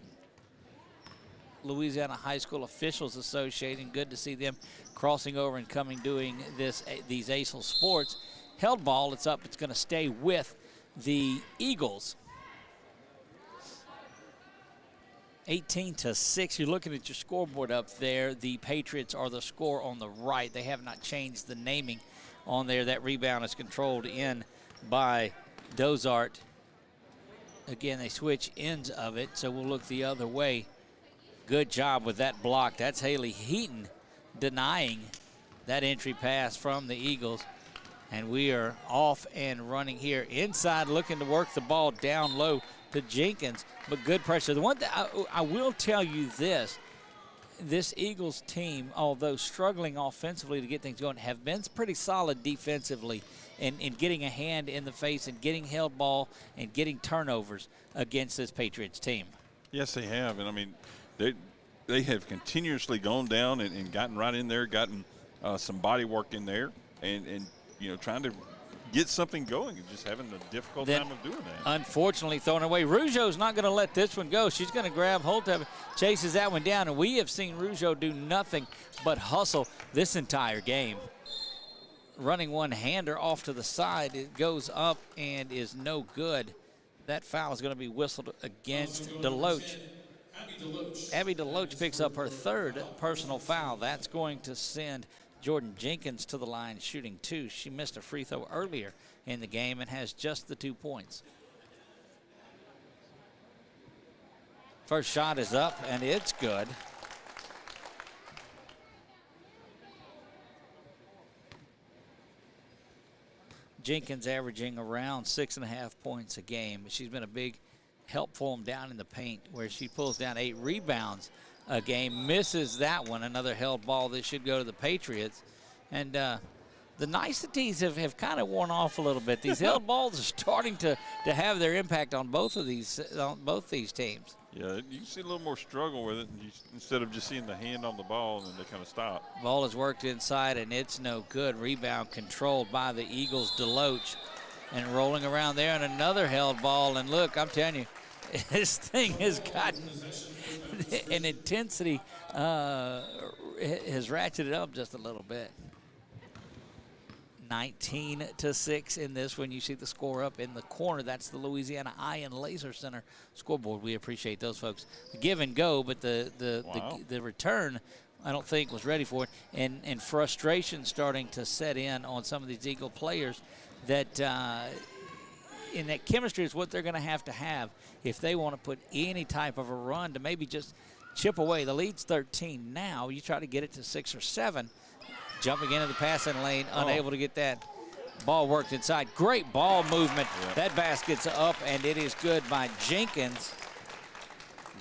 Louisiana High School Officials Association, good to see them crossing over and coming doing these ACEL sports. Held ball, it's up, it's going to stay with the Eagles. 18-6, you're looking at your scoreboard up there. The Patriots are the score on the right. They have not changed the naming on there. That rebound is controlled in by Dozart. Again, they switch ends of it, so we'll look the other way. Good job with that block. That's Haley Heaton denying that entry pass from the Eagles. And we are off and running here. Inside, looking to work the ball down low to Jenkins, but good pressure. The one that I will tell you this Eagles team, although struggling offensively to get things going, have been pretty solid defensively in getting a hand in the face and getting held ball and getting turnovers against this Patriots team. Yes, they have. And, I mean, they have continuously gone down and gotten right in there, gotten some body work in there, and you know, trying to get something going and just having a difficult time of doing that. Unfortunately, thrown away. Rougeau's not going to let this one go. She's going to grab hold of it, chases that one down, and we have seen Rougeau do nothing but hustle this entire game. Running one-hander off to the side, it goes up and is no good. That foul is going to be whistled against Deloach. Abby Deloach picks up her 3rd personal foul. That's going to send Jordan Jenkins to the line shooting 2. She missed a free throw earlier in the game and has just the 2 points. First shot is up, and it's good. Jenkins averaging around 6.5 points a game. She's been a big help for them down in the paint, where she pulls down 8 rebounds a game. Misses that one. Another held ball that should go to the Patriots. And the niceties have kind of worn off a little bit. These held balls are starting to have their impact on both these teams. Yeah, you can see a little more struggle with it instead of just seeing the hand on the ball, and then they kind of stop. Ball is worked inside, and it's no good. Rebound controlled by the Eagles. Deloach, and rolling around there, and another held ball. And look, I'm telling you, this thing has gotten an intensity, has ratcheted up just a little bit. 19-6 in this when you see the score up in the corner. That's the Louisiana Eye and Laser Center scoreboard. We appreciate those folks. The give and go, but the return, I don't think, was ready for it. And frustration starting to set in on some of these Eagle players that in that chemistry is what they're going to have if they want to put any type of a run to maybe just chip away. The lead's 13 now. You try to get it to 6 or 7. Jumping into the passing lane, unable to get that ball worked inside. Great ball movement. Yeah. That basket's up, and it is good by Jenkins.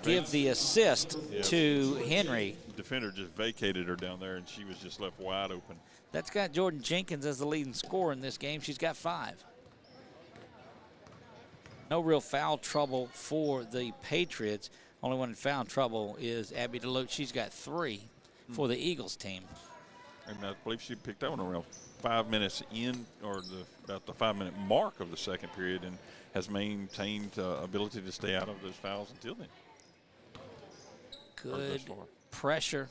Give the assist to Henry. The defender just vacated her down there, and she was just left wide open. That's got Jordan Jenkins as the leading scorer in this game. She's got 5. No real foul trouble for the Patriots. Only one in foul trouble is Abby Deloach. She's got 3 for the Eagles team. And I believe she picked that one around 5 minutes in, or about the 5-minute mark of the second period, and has maintained ability to stay out of those fouls until then. Good pressure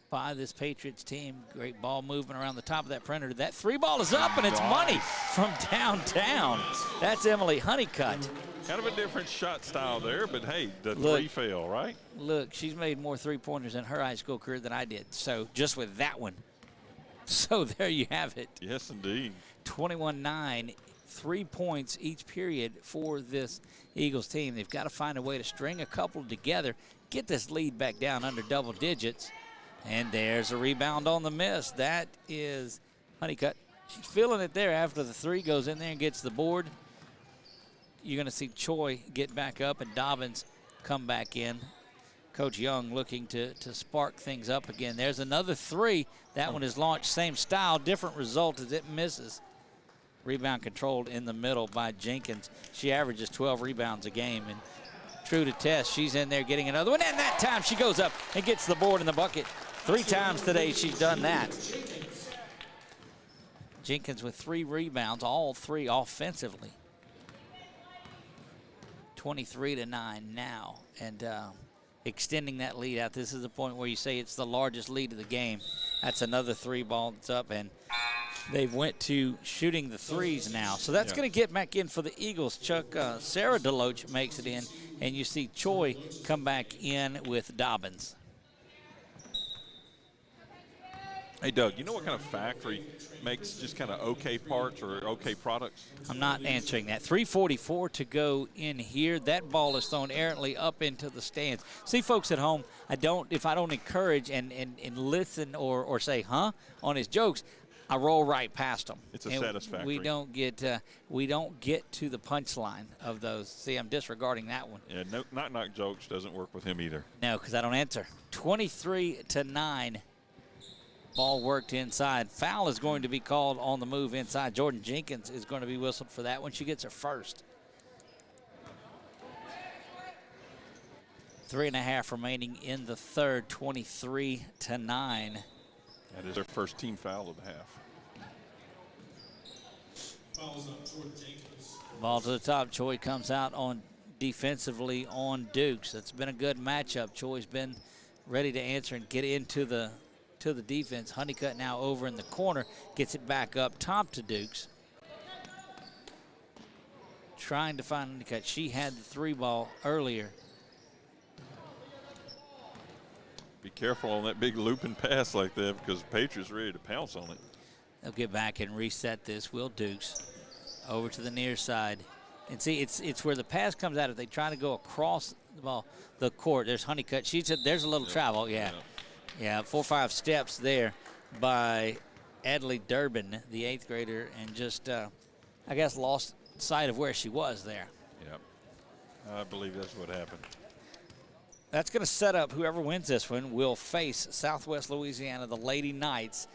by this Patriots team. Great ball movement around the top of that perimeter. That 3 ball is up, and it's money from downtown. That's Emily Honeycutt. Kind of a different shot style there, but hey, the 3 fell, right? Look, she's made more three-pointers in her high school career than I did. So just with that one. So there you have it. Yes, indeed. 21-9, 3 points each period for this Eagles team. They've got to find a way to string a couple together, get this lead back down under double digits. And there's a rebound on the miss. That is Honeycutt. She's feeling it there after the 3 goes in there and gets the board. You're going to see Choi get back up and Dobbins come back in. Coach Young looking to spark things up again. There's another 3. That one is launched, same style, different result as it misses. Rebound controlled in the middle by Jenkins. She averages 12 rebounds a game, and true to test, she's in there getting another one, and that time she goes up and gets the board in the bucket. 3 times today she's done that. Jenkins with 3 rebounds, all 3 offensively. 23-9 now, and extending that lead out. This is the point where you say it's the largest lead of the game. That's another 3 ball that's up, and they've went to shooting the 3s now. So that's going to get back in for the Eagles. Sarah Deloach makes it in, and you see Choi come back in with Dobbins. Hey, Doug, you know what kind of factory makes just kind of okay parts or okay products? I'm not answering that. 3:44 to go in here. That ball is thrown errantly up into the stands. See, folks at home, if I don't encourage and listen or say, huh, on his jokes, I roll right past them. It's a satisfactory. We don't get to the punchline of those. See, I'm disregarding that one. Yeah, no, knock jokes doesn't work with him either. No, because I don't answer. 23-9. Ball worked inside. Foul is going to be called on the move inside. Jordan Jenkins is going to be whistled for that when she gets her first. 3.5 remaining in the third. 23-9. That is their first team foul of the half. Fouls up Jordan Jenkins. Ball to the top. Choi comes out on defensively on Dukes. That's been a good matchup. Choi's been ready to answer and get into the defense. Honeycutt now over in the corner, gets it back up top to Dukes. Trying to find Honeycutt. She had the 3 ball earlier. Be careful on that big looping pass like that because the Patriots are ready to pounce on it. They'll get back and reset this. Will Dukes over to the near side. And see, it's where the pass comes out. If they try to go across the court, there's Honeycutt. She said there's a little travel, yeah. Yeah, 4 or 5 steps there by Adley Durbin, the 8th grader, and just, I guess, lost sight of where she was there. Yep. I believe that's what happened. That's going to set up whoever wins this one will face Southwest Louisiana, the Lady Knights,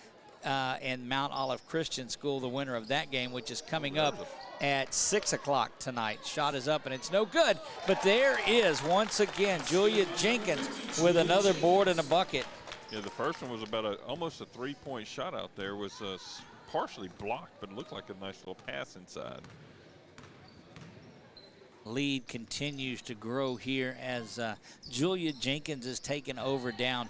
and Mount Olive Christian School, the winner of that game, which is coming up at 6 o'clock tonight. Shot is up, and it's no good. But there is, once again, Julia Jenkins with another board and a bucket. Yeah, the first one was about almost a 3-point shot out there. Was partially blocked, but it looked like a nice little pass inside. Lead continues to grow here as Julia Jenkins is taken over down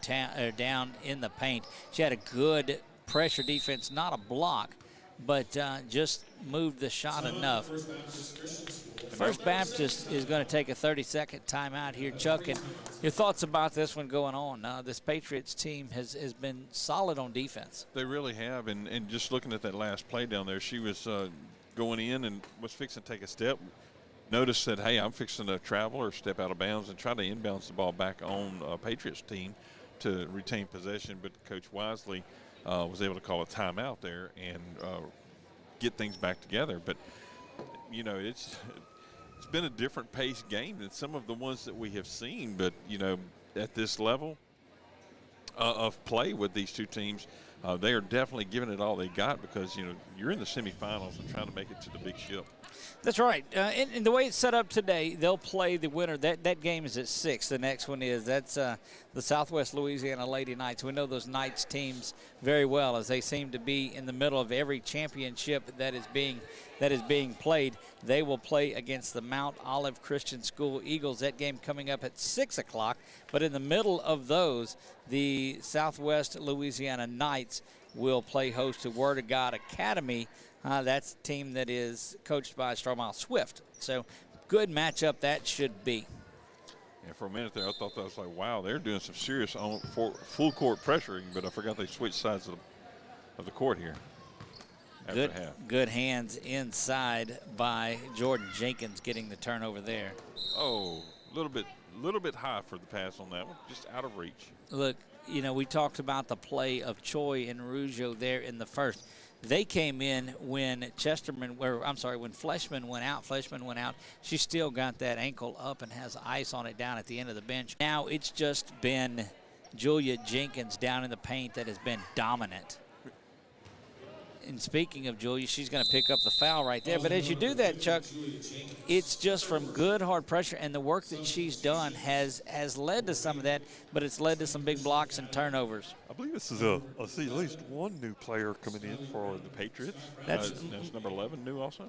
in the paint. She had a good pressure defense, not a block, but just moved the shot enough. First Baptist is going to take a 30-second timeout here. Chuck, and your thoughts about this one going on? This Patriots team has been solid on defense. They really have, and just looking at that last play down there, she was going in and was fixing to take a step. Noticed that, hey, I'm fixing to travel or step out of bounds and try to inbounce the ball back on Patriots team to retain possession, but Coach Wisely was able to call a timeout there and get things back together. But, you know, it's been a different paced game than some of the ones that we have seen. But, you know, at this level of play with these two teams, they are definitely giving it all they got because, you know, you're in the semifinals and trying to make it to the big ship. That's right. And the way it's set up today, they'll play the winner. That game is at 6. The next one is. That's the Southwest Louisiana Lady Knights. We know those Knights teams very well, as they seem to be in the middle of every championship that is being played. They will play against the Mount Olive Christian School Eagles. That game coming up at 6 o'clock. But in the middle of those, the Southwest Louisiana Knights will play host to Word of God Academy. That's a team that is coached by Starmile Swift. So good matchup that should be. Yeah, for a minute there, I thought that was like, wow, they're doing some serious full court pressuring, but I forgot they switched sides of the court here. Good hands inside by Jordan Jenkins getting the turnover there. Oh, a little bit high for the pass on that one, just out of reach. Look, we talked about the play of Choi and Rougeau there in the first. They came in when when Fleshman went out. She still got that ankle up and has ice on it down at the end of the bench. Now it's just been Julia Jenkins down in the paint that has been dominant. And speaking of Julia, she's going to pick up the foul right there. But as you do that, Chuck, it's just from good hard pressure, and the work that she's done has led to some of that, but it's led to some big blocks and turnovers. I believe this is I see at least one new player coming in for the Patriots. That's number 11 new also?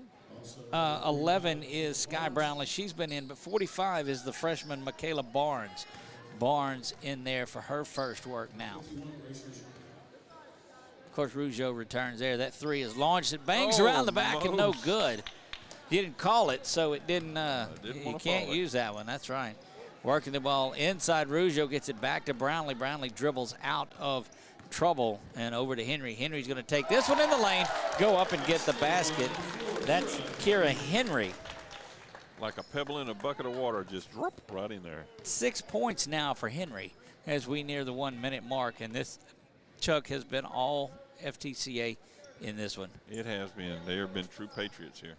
11 is Skye Brownlee. She's been in, but 45 is the freshman Michaela Barnes. Barnes in there for her first work now. Of course, Rougeau returns there. That three is launched. It bangs around the back and no good. You didn't call it, so it didn't. You can't use that one. That's right. Working the ball inside. Rougeau gets it back to Brownlee. Brownlee dribbles out of trouble and over to Henry. Henry's going to take this one in the lane, go up and get the basket. That's Kira Henry. Like a pebble in a bucket of water, just right in there. 6 points now for Henry as we near the 1 minute mark, and this Chuck has been all FTCA in this one. It has been. They have been true Patriots here.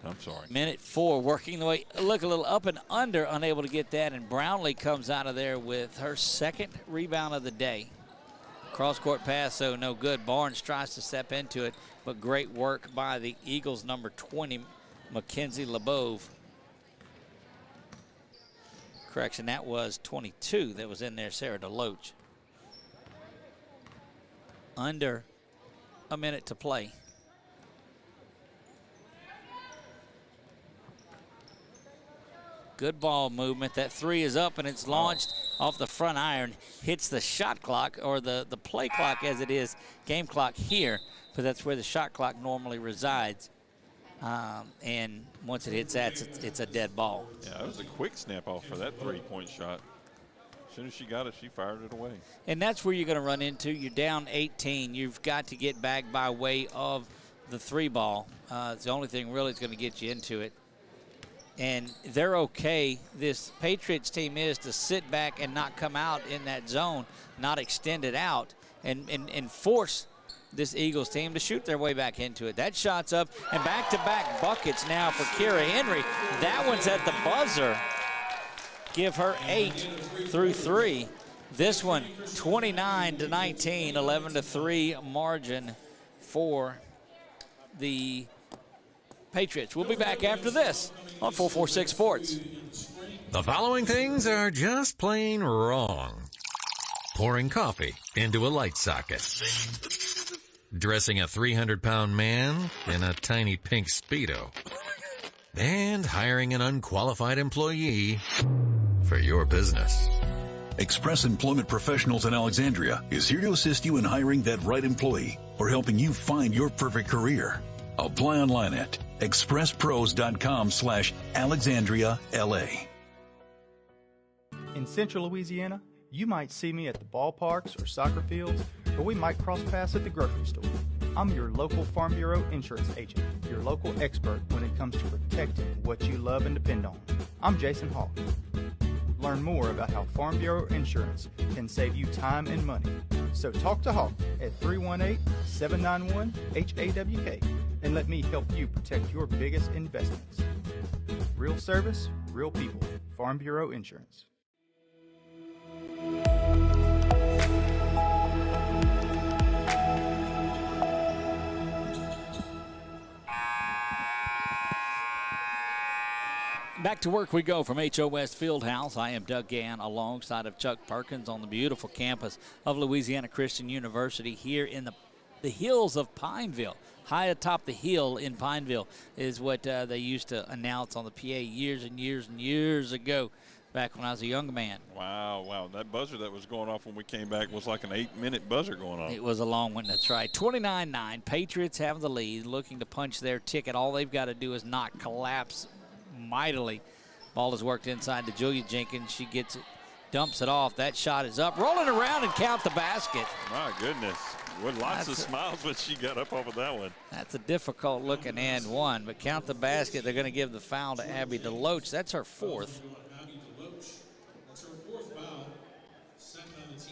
I'm sorry. Minute 4, working the way. Look, a little up and under, unable to get that, and Brownlee comes out of there with her second rebound of the day. Cross-court pass, so no good. Barnes tries to step into it, but great work by the Eagles' number 20, Mackenzie LeBove. Correction, that was 22 that was in there, Sarah Deloach. Under a minute to play. Good ball movement. That three is up and it's launched off the front iron. Hits the shot clock, or the play clock as it is, game clock here, but that's where the shot clock normally resides. And once it hits that, it's a dead ball. Yeah, that was a quick snap off for that three-point shot. As soon as she got it, she fired it away. And that's where you're going to run into. You're down 18. You've got to get back by way of the three ball. It's the only thing really that's going to get you into it. And they're okay. This Patriots team is to sit back and not come out in that zone, not extend it out, and force this Eagles team to shoot their way back into it. That shot's up, and back-to-back buckets now for Kira Henry. That one's at the buzzer. Give her 8 through 3. This one, 29-19, 11-3 margin for the Patriots. We'll be back after this on 446 Sports. The following things are just plain wrong. Pouring coffee into a light socket. Dressing a 300-pound man in a tiny pink Speedo. And hiring an unqualified employee for your business. Express Employment Professionals in Alexandria is here to assist you in hiring that right employee or helping you find your perfect career. Apply online at expresspros.com/AlexandriaLA. In Central Louisiana, you might see me at the ballparks or soccer fields, or we might cross paths at the grocery store. I'm your local Farm Bureau insurance agent, your local expert when it comes to protecting what you love and depend on. I'm Jason Hawk. Learn more about how Farm Bureau insurance can save you time and money. So talk to Hawk at 318-791-HAWK and let me help you protect your biggest investments. Real service, real people. Farm Bureau Insurance. Back to work we go from HOS Fieldhouse. I am Doug Gann alongside of Chuck Perkins on the beautiful campus of Louisiana Christian University here in the hills of Pineville. High atop the hill in Pineville is what they used to announce on the PA years and years and years ago, back when I was a young man. Wow. That buzzer that was going off when we came back was like an 8-minute buzzer going off. It was a long one, that's right. 29-9, Patriots have the lead, looking to punch their ticket. All they've got to do is not collapse mightily. Ball is worked inside to Julia Jenkins. She gets it, dumps it off. That shot is up, rolling around and count the basket. My goodness. With lots of smiles when she got up off of that one. That's a difficult looking and one, but count the basket. They're going to give the foul to Abby Deloach. That's her fourth.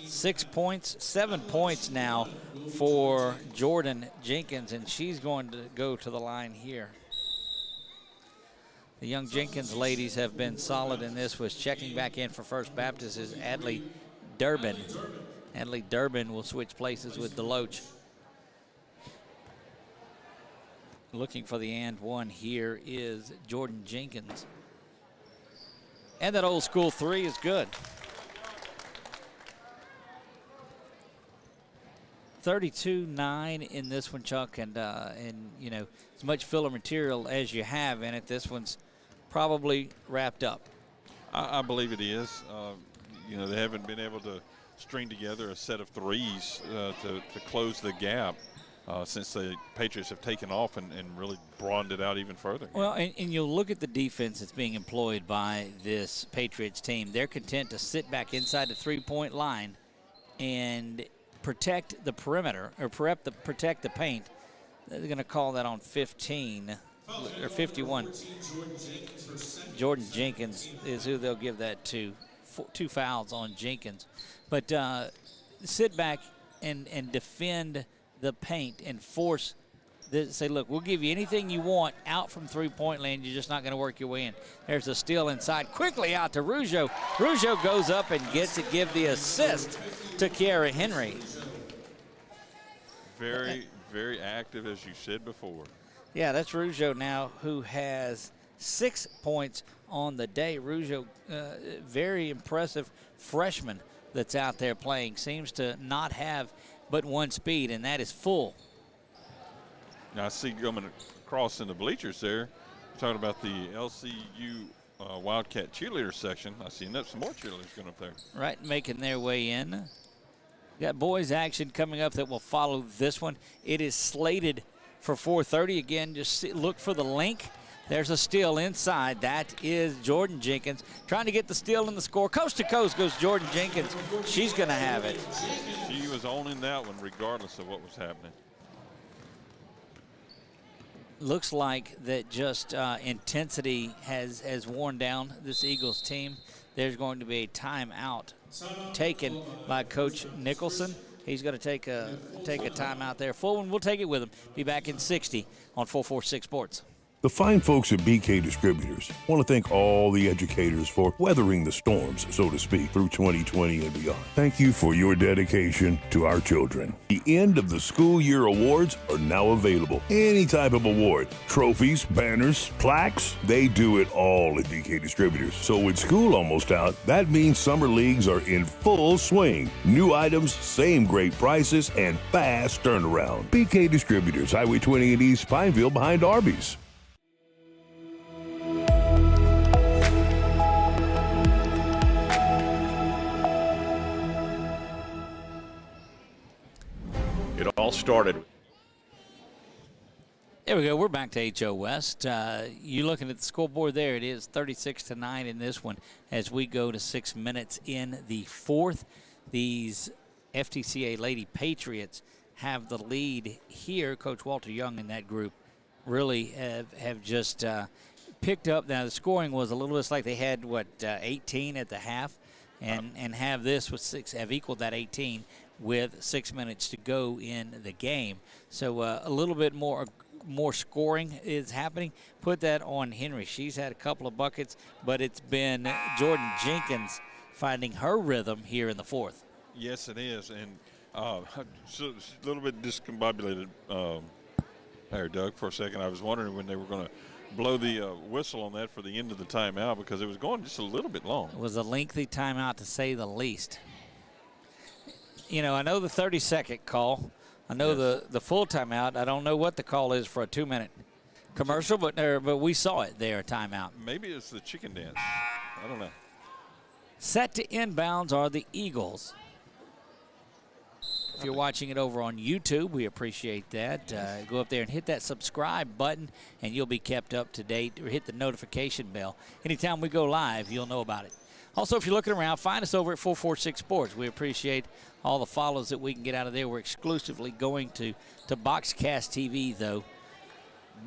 6 points, 7 points now for Jordan Jenkins, and she's going to go to the line here. The young Jenkins ladies have been solid in this. Was checking back in for First Baptist is Adley Durbin. Adley Durbin will switch places with Deloach. Looking for the and one here is Jordan Jenkins. And that old school three is good. 32-9 in this one, Chuck, and you know, as much filler material as you have in it, this one's probably wrapped up. I believe it is. You know, they haven't been able to string together a set of threes to close the gap since the Patriots have taken off and really broadened it out even further. Well, and you'll look at the defense that's being employed by this Patriots team. They're content to sit back inside the three-point line and protect the perimeter, or protect the paint. They're going to call that on 15 or 51. Jordan Jenkins is who they'll give that to. 2 fouls on Jenkins. But sit back and defend the paint and force say, look, we'll give you anything you want out from three-point land. You're just not going to work your way in. There's a steal inside. Quickly out to Rougeau. Rougeau goes up and gets it, give the assist to Kiara Henry. Very, very active, as you said before. Yeah, that's Rougeau now, who has 6 points on the day. Rougeau, very impressive freshman that's out there playing. Seems to not have but one speed, and that is full. Now I see coming across in the bleachers there, talking about the LCU Wildcat cheerleader section. I see some more cheerleaders going up there. Right, making their way in. Got boys action coming up that will follow this one. It is slated for 4:30. Again, just look for the link. There's a steal inside. That is Jordan Jenkins trying to get the steal and the score. Coast to coast goes Jordan Jenkins. She's going to have it. She was owning that one regardless of what was happening. Looks like that just intensity has worn down this Eagles team. There's going to be a timeout taken by Coach Nicholson. He's going to take a timeout there. Full one, we'll take it with him. Be back in 60 on 446 Sports. The fine folks at BK Distributors want to thank all the educators for weathering the storms, so to speak, through 2020 and beyond. Thank you for your dedication to our children. The end of the school year awards are now available. Any type of award, trophies, banners, plaques, they do it all at BK Distributors. So with school almost out, that means summer leagues are in full swing. New items, same great prices, and fast turnaround. BK Distributors, Highway 20 in East Pineville behind Arby's. It all started. There we go. We're back to HO West. You looking at the scoreboard there? It is 36-9 in this one as we go to 6 minutes in the fourth. These FTCA Lady Patriots have the lead here. Coach Walter Young and that group really have just picked up. Now the scoring was a little bit like they had 18 at the half, and have this with have equaled that 18 with 6 minutes to go in the game. So a little bit more scoring is happening. Put that on Henry. She's had a couple of buckets, but it's been Jordan Jenkins finding her rhythm here in the fourth. Yes, it is. And so it's a little bit discombobulated there, Doug, for a second. I was wondering when they were going to blow the whistle on that for the end of the timeout because it was going just a little bit long. It was a lengthy timeout, to say the least. You know, I know the 30-second call. I know the full timeout. I don't know what the call is for a 2-minute commercial, but we saw it there, a timeout. Maybe it's the chicken dance. I don't know. Set to inbounds are the Eagles. If you're watching it over on YouTube, we appreciate that. Go up there and hit that subscribe button, and you'll be kept up to date. Or hit the notification bell. Anytime we go live, you'll know about it. Also, if you're looking around, find us over at 446 Sports. We appreciate all the follows that we can get out of there. We're exclusively going to Boxcast TV, though.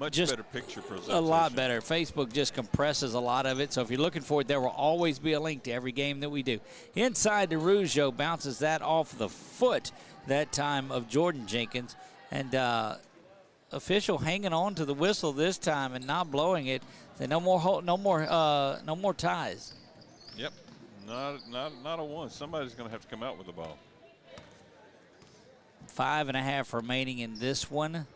Much just better picture presentation. A lot better. Facebook just compresses a lot of it. So if you're looking for it, there will always be a link to every game that we do. Inside to Rougeau, bounces that off the foot that time of Jordan Jenkins. And official hanging on to the whistle this time and not blowing it. Say no more ties. Yep. Not a one. Somebody's going to have to come out with the ball. 5.5 remaining in this one.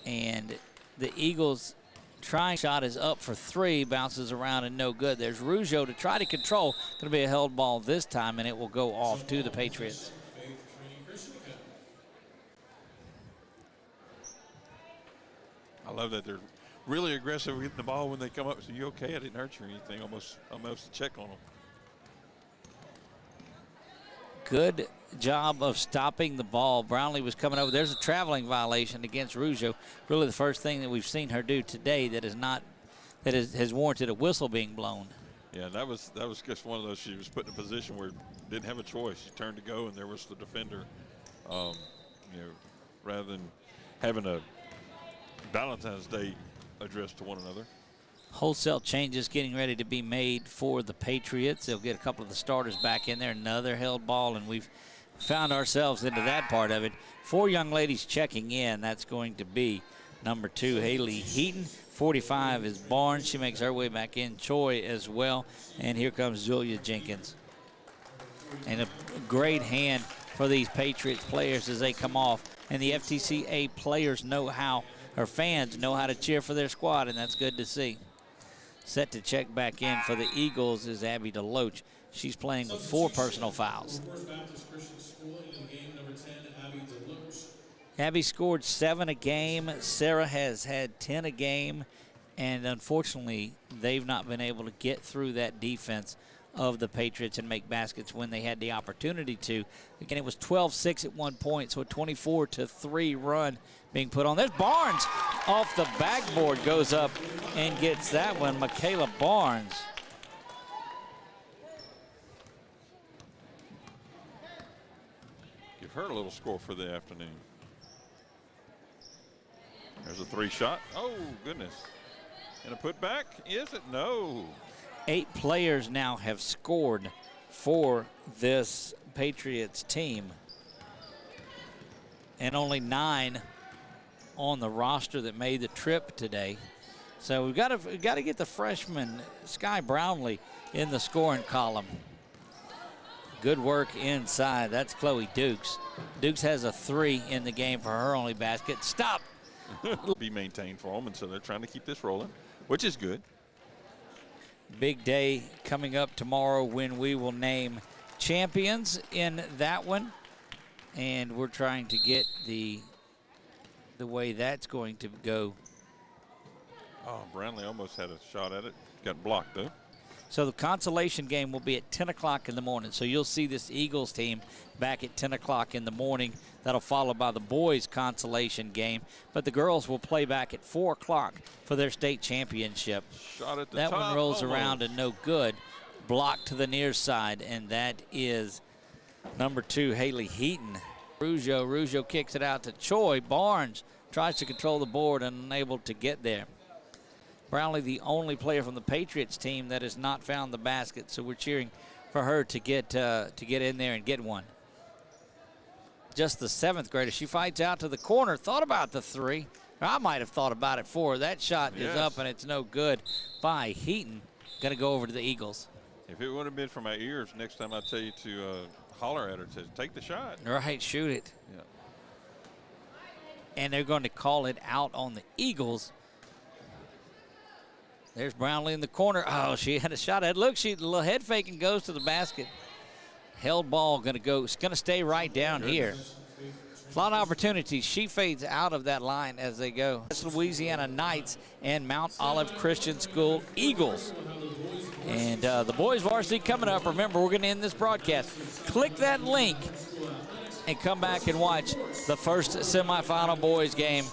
And the Eagles' trying shot is up for 3, bounces around and no good. There's Rougeau to try to control. Going to be a held ball this time, and it will go off to the Patriots. I love that they're really aggressive getting the ball when they come up. So you okay? I didn't hurt you or anything. Almost check on them. Good job of stopping the ball. Brownlee was coming over. There's a traveling violation against Rougeau. Really the first thing that we've seen her do today that has warranted a whistle being blown. Yeah, that was just one of those. She was put in a position where didn't have a choice. She turned to go, and there was the defender. Rather than having a Valentine's Day address to one another. Wholesale changes getting ready to be made for the Patriots. They'll get a couple of the starters back in there. Another held ball, and we've found ourselves into that part of it. 4 young ladies checking in. That's going to be number 2, Haley Heaton. 45 is Barnes. She makes her way back in. Choi as well. And here comes Julia Jenkins. And a great hand for these Patriots players as they come off. And the FTCA players know how, or fans know how to cheer for their squad, and that's good to see. Set to check back in for the Eagles is Abby Deloach. She's playing with 4 personal fouls. Abby scored 7 a game. Sarah has had 10 a game. And unfortunately, they've not been able to get through that defense of the Patriots and make baskets when they had the opportunity to. Again, it was 12-6 at one point, so a 24-3 run being put on. There's Barnes off the backboard, goes up and gets that one. Michaela Barnes. Give her a little score for the afternoon. There's a 3 shot. Oh, goodness. And a putback? Is it? No. 8 players now have scored for this Patriots team. And only 9 on the roster that made the trip today. So we've got to get the freshman Skye Brownlee in the scoring column. Good work inside. That's Chloe Dukes. Dukes has a 3 in the game for her only basket. Stop. Be maintained for them, and so they're trying to keep this rolling, which is good. Big day coming up tomorrow when we will name champions in that one. And we're trying to get the way that's going to go. Oh, Brownlee almost had a shot at it. Got blocked, though. So the consolation game will be at 10 o'clock in the morning. So you'll see this Eagles team back at 10 o'clock in the morning. That'll follow by the boys' consolation game. But the girls will play back at 4 o'clock for their state championship. Shot at the that top, one rolls almost around and no good. Blocked to the near side, and that is number 2, Haley Heaton. Rougeau kicks it out to Choi. Barnes tries to control the board and unable to get there. Brownlee, the only player from the Patriots team that has not found the basket, so we're cheering for her to get in there and get one. Just the 7th grader. She fights out to the corner. Thought about the 3. I might have thought about it 4. That shot is up, and it's no good by Heaton. Going to go over to the Eagles. If it would have been for my ears, next time I tell you to holler at her, to take the shot. Right, shoot it. Yeah. And they're going to call it out on the Eagles. There's Brownlee in the corner. Oh, she had a shot at. Look, she a little head fake and goes to the basket. Held ball it's gonna stay right down here. A lot of opportunities. She fades out of that line as they go. That's Louisiana Knights and Mount Olive Christian School Eagles. And the boys varsity coming up. Remember, we're gonna end this broadcast. Click that link and come back and watch the first semifinal boys game.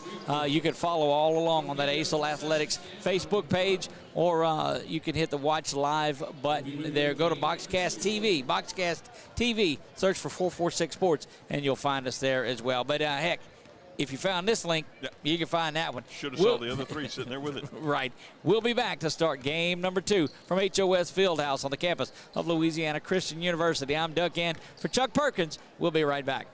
You can follow all along on that ACEL Athletics Facebook page, or you can hit the watch live button there. Go to Boxcast TV, search for 446 Sports, and you'll find us there as well. But heck, if you found this link, you can find that one. Should have saw the other three sitting there with it. Right. We'll be back to start game number 2 from HOS Fieldhouse on the campus of Louisiana Christian University. I'm Doug Gann for Chuck Perkins. We'll be right back.